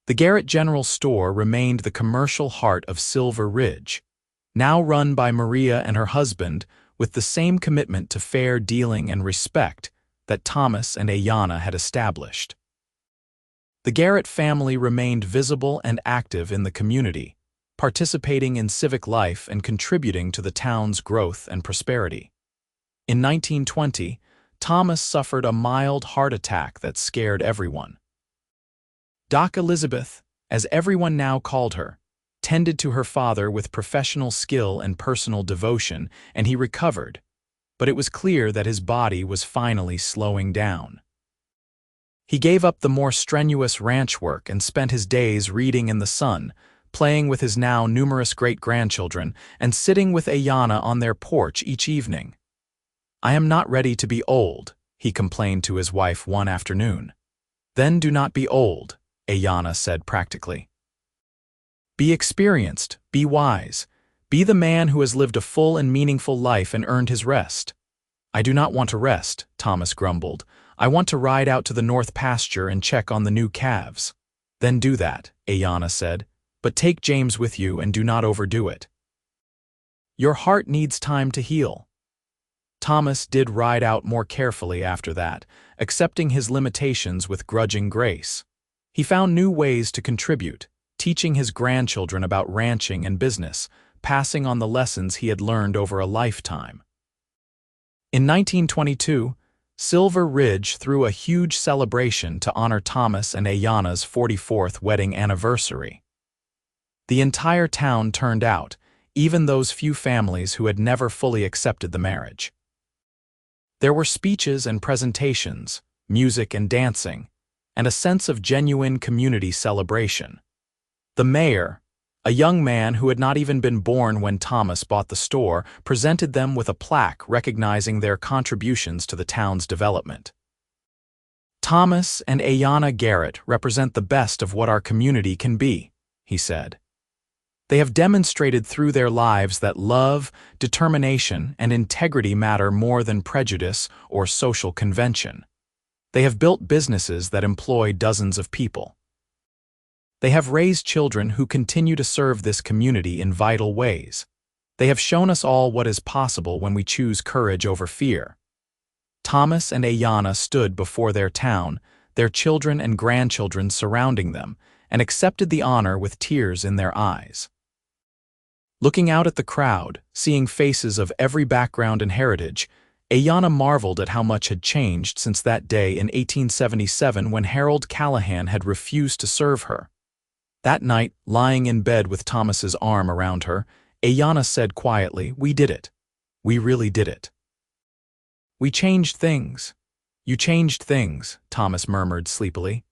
The Garrett General Store remained the commercial heart of Silver Ridge, now run by Maria and her husband with the same commitment to fair dealing and respect that Thomas and Aiyana had established. The Garrett family remained visible and active in the community, participating in civic life and contributing to the town's growth and prosperity. In 1920, Thomas suffered a mild heart attack that scared everyone. Doc Elizabeth, as everyone now called her, tended to her father with professional skill and personal devotion, and he recovered, but it was clear that his body was finally slowing down. He gave up the more strenuous ranch work and spent his days reading in the sun, playing with his now numerous great-grandchildren, and sitting with Aiyana on their porch each evening. "I am not ready to be old," he complained to his wife one afternoon. "Then do not be old," Aiyana said practically. "Be experienced, be wise, be the man who has lived a full and meaningful life and earned his rest." I do not want to rest, Thomas grumbled. I want to ride out to the north pasture and check on the new calves. Then do that, Aiyana said, but take James with you and do not overdo it. Your heart needs time to heal. Thomas did ride out more carefully after that, accepting his limitations with grudging grace. He found new ways to contribute, teaching his grandchildren about ranching and business, passing on the lessons he had learned over a lifetime. In 1922, Silver Ridge threw a huge celebration to honor Thomas and Aiyana's 44th wedding anniversary. The entire town turned out, even those few families who had never fully accepted the marriage. There were speeches and presentations, music and dancing, and a sense of genuine community celebration. The mayor, a young man who had not even been born when Thomas bought the store, presented them with a plaque recognizing their contributions to the town's development. Thomas and Aiyana Garrett represent the best of what our community can be, he said. They have demonstrated through their lives that love, determination, and integrity matter more than prejudice or social convention. They have built businesses that employ dozens of people. They have raised children who continue to serve this community in vital ways. They have shown us all what is possible when we choose courage over fear. Thomas and Aiyana stood before their town, their children and grandchildren surrounding them, and accepted the honor with tears in their eyes. Looking out at the crowd, seeing faces of every background and heritage, Aiyana marveled at how much had changed since that day in 1877 when Harold Callahan had refused to serve her. That night, lying in bed with Thomas's arm around her, Aiyana said quietly, "We did it. We really did it." "We changed things." "You changed things," Thomas murmured sleepily.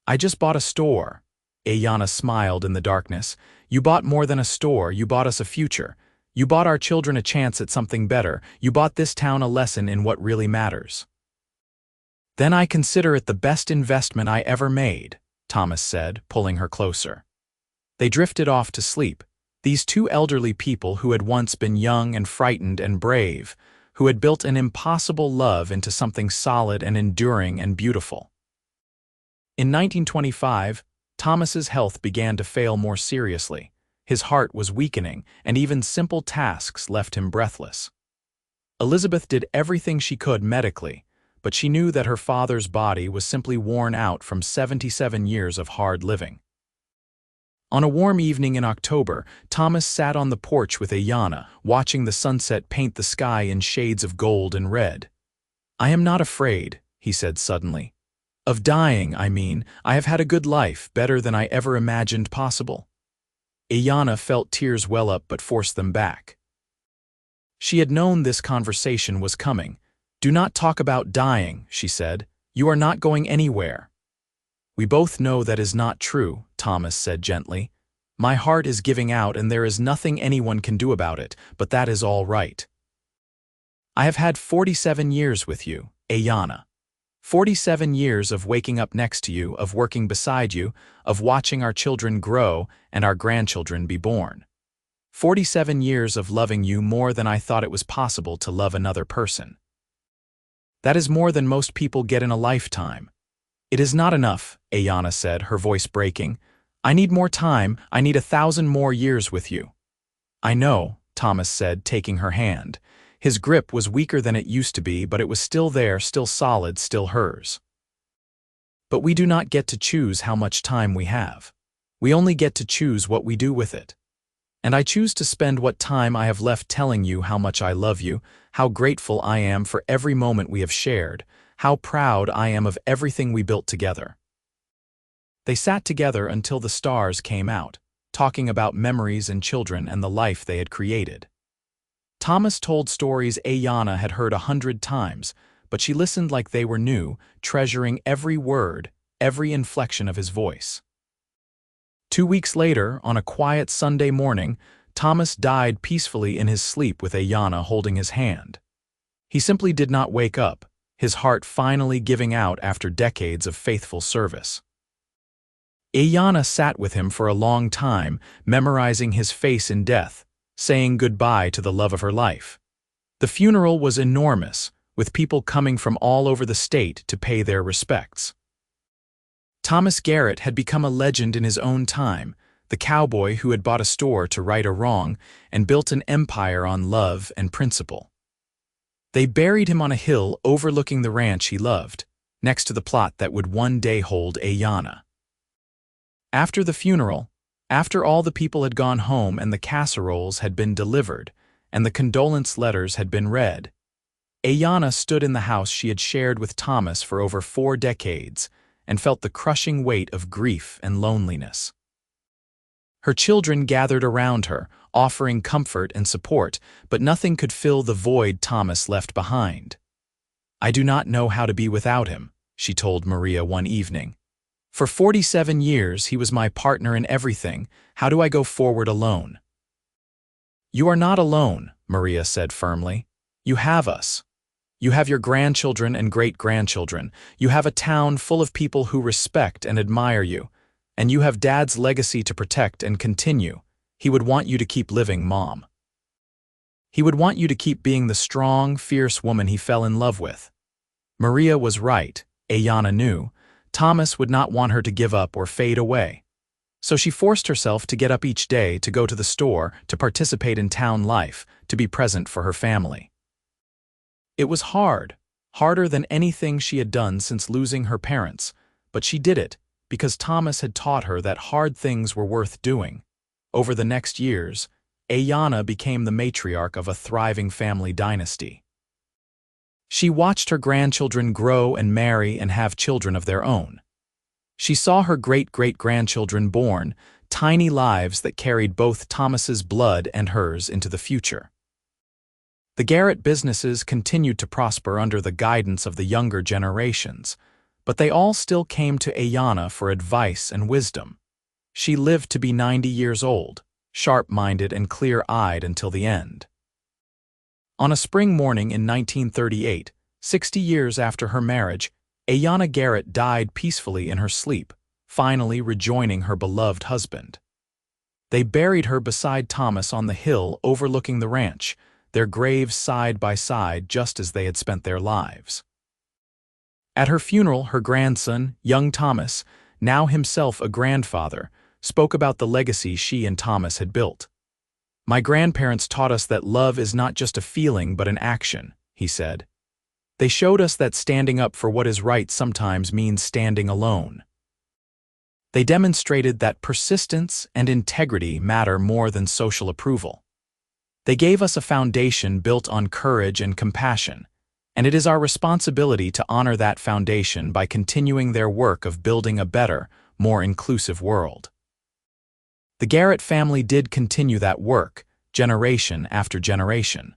"I just bought a store." Aiyana smiled in the darkness. "You bought more than a store, you bought us a future. You bought our children a chance at something better. You bought this town a lesson in what really matters." "Then I consider it the best investment I ever made," Thomas said, pulling her closer. They drifted off to sleep, these two elderly people who had once been young and frightened and brave, who had built an impossible love into something solid and enduring and beautiful. In 1925, Thomas's health began to fail more seriously. His heart was weakening, and even simple tasks left him breathless. Elizabeth did everything she could medically, but she knew that her father's body was simply worn out from 77 years of hard living. On a warm evening in October, Thomas sat on the porch with Aiyana, watching the sunset paint the sky in shades of gold and red. "I am not afraid," he said suddenly. "Of dying, I mean. I have had a good life, better than I ever imagined possible." Aiyana felt tears well up but forced them back. She had known this conversation was coming. "Do not talk about dying," she said. "You are not going anywhere." "We both know that is not true," Thomas said gently. "My heart is giving out and there is nothing anyone can do about it, but that is all right. I have had 47 years with you, Aiyana. 47 years of waking up next to you, of working beside you, of watching our children grow and our grandchildren be born. 47 years of loving you more than I thought it was possible to love another person. That is more than most people get in a lifetime." "It is not enough," Aiyana said, her voice breaking. "I need more time. I need 1,000 more years with you." "I know," Thomas said, taking her hand. His grip was weaker than it used to be, but it was still there, still solid, still hers. "But we do not get to choose how much time we have. We only get to choose what we do with it. And I choose to spend what time I have left telling you how much I love you, how grateful I am for every moment we have shared, how proud I am of everything we built together." They sat together until the stars came out, talking about memories and children and the life they had created. Thomas told stories Aiyana had heard 100 times, but she listened like they were new, treasuring every word, every inflection of his voice. 2 weeks later, on a quiet Sunday morning, Thomas died peacefully in his sleep with Aiyana holding his hand. He simply did not wake up, his heart finally giving out after decades of faithful service. Aiyana sat with him for a long time, memorizing his face in death, saying goodbye to the love of her life. The funeral was enormous, with people coming from all over the state to pay their respects. Thomas Garrett had become a legend in his own time, the cowboy who had bought a store to right a wrong and built an empire on love and principle. They buried him on a hill overlooking the ranch he loved, next to the plot that would one day hold Aiyana. After the funeral, after all the people had gone home and the casseroles had been delivered, and the condolence letters had been read, Aiyana stood in the house she had shared with Thomas for over 4 decades and felt the crushing weight of grief and loneliness. Her children gathered around her, offering comfort and support, but nothing could fill the void Thomas left behind. "I do not know how to be without him," she told Maria one evening. "For 47 years he was my partner in everything. How do I go forward alone?" "You are not alone," Maria said firmly. "You have us. You have your grandchildren and great-grandchildren. You have a town full of people who respect and admire you. And you have Dad's legacy to protect and continue. He would want you to keep living, Mom. He would want you to keep being the strong, fierce woman he fell in love with." Maria was right, Aiyana knew. Thomas would not want her to give up or fade away. So she forced herself to get up each day, to go to the store, to participate in town life, to be present for her family. It was hard, harder than anything she had done since losing her parents, but she did it because Thomas had taught her that hard things were worth doing. Over the next years, Aiyana became the matriarch of a thriving family dynasty. She watched her grandchildren grow and marry and have children of their own. She saw her great-great-grandchildren born, tiny lives that carried both Thomas's blood and hers into the future. The Garrett businesses continued to prosper under the guidance of the younger generations, but they all still came to Aiyana for advice and wisdom. She lived to be 90 years old, sharp-minded and clear-eyed until the end. On a spring morning in 1938, 60 years after her marriage, Aiyana Garrett died peacefully in her sleep, finally rejoining her beloved husband. They buried her beside Thomas on the hill overlooking the ranch, their graves side by side just as they had spent their lives. At her funeral, her grandson, young Thomas, now himself a grandfather, spoke about the legacy she and Thomas had built. "My grandparents taught us that love is not just a feeling but an action," he said. "They showed us that standing up for what is right sometimes means standing alone. They demonstrated that persistence and integrity matter more than social approval. They gave us a foundation built on courage and compassion, and it is our responsibility to honor that foundation by continuing their work of building a better, more inclusive world." The Garrett family did continue that work, generation after generation.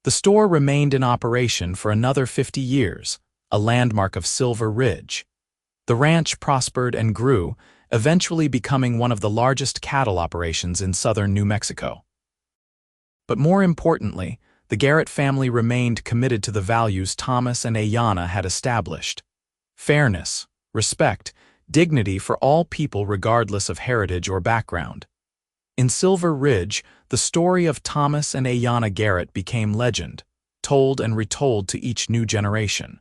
The store remained in operation for another 50 years, a landmark of Silver Ridge. The ranch prospered and grew, eventually becoming one of the largest cattle operations in southern New Mexico. But more importantly, the Garrett family remained committed to the values Thomas and Aiyana had established: fairness, respect, dignity for all people regardless of heritage or background. In Silver Ridge, the story of Thomas and Aiyana Garrett became legend, told and retold to each new generation.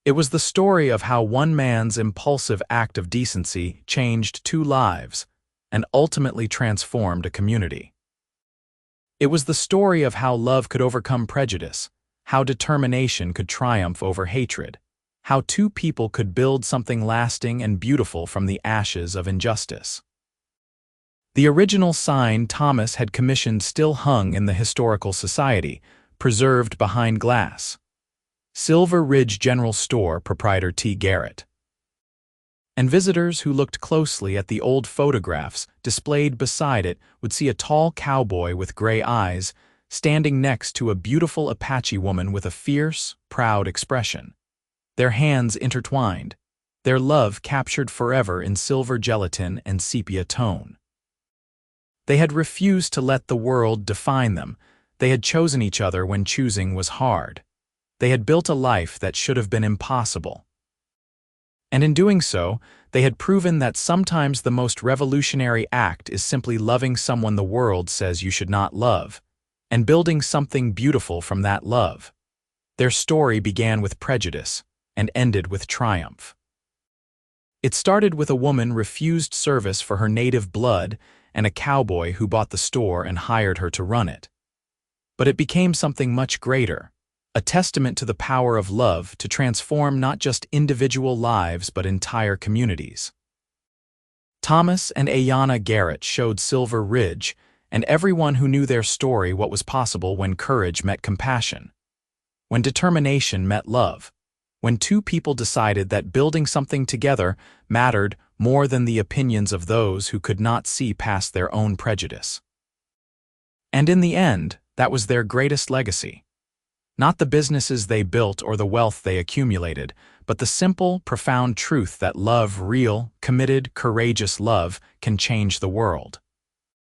It was the story of how one man's impulsive act of decency changed 2 lives and ultimately transformed a community. It was the story of how love could overcome prejudice, how determination could triumph over hatred, how 2 people could build something lasting and beautiful from the ashes of injustice. The original sign Thomas had commissioned still hung in the Historical Society, preserved behind glass. Silver Ridge General Store Proprietor T. Garrett. And visitors who looked closely at the old photographs displayed beside it would see a tall cowboy with gray eyes standing next to a beautiful Apache woman with a fierce, proud expression. Their hands intertwined, their love captured forever in silver gelatin and sepia tone. They had refused to let the world define them. They had chosen each other when choosing was hard. They had built a life that should have been impossible. And in doing so, they had proven that sometimes the most revolutionary act is simply loving someone the world says you should not love, and building something beautiful from that love. Their story began with prejudice and ended with triumph. It started with a woman refused service for her native blood and a cowboy who bought the store and hired her to run it. But it became something much greater, a testament to the power of love to transform not just individual lives but entire communities. Thomas and Aiyana Garrett showed Silver Ridge and everyone who knew their story what was possible when courage met compassion, when determination met love, when two people decided that building something together mattered more than the opinions of those who could not see past their own prejudice. And in the end, that was their greatest legacy. Not the businesses they built or the wealth they accumulated, but the simple, profound truth that love, real, committed, courageous love, can change the world.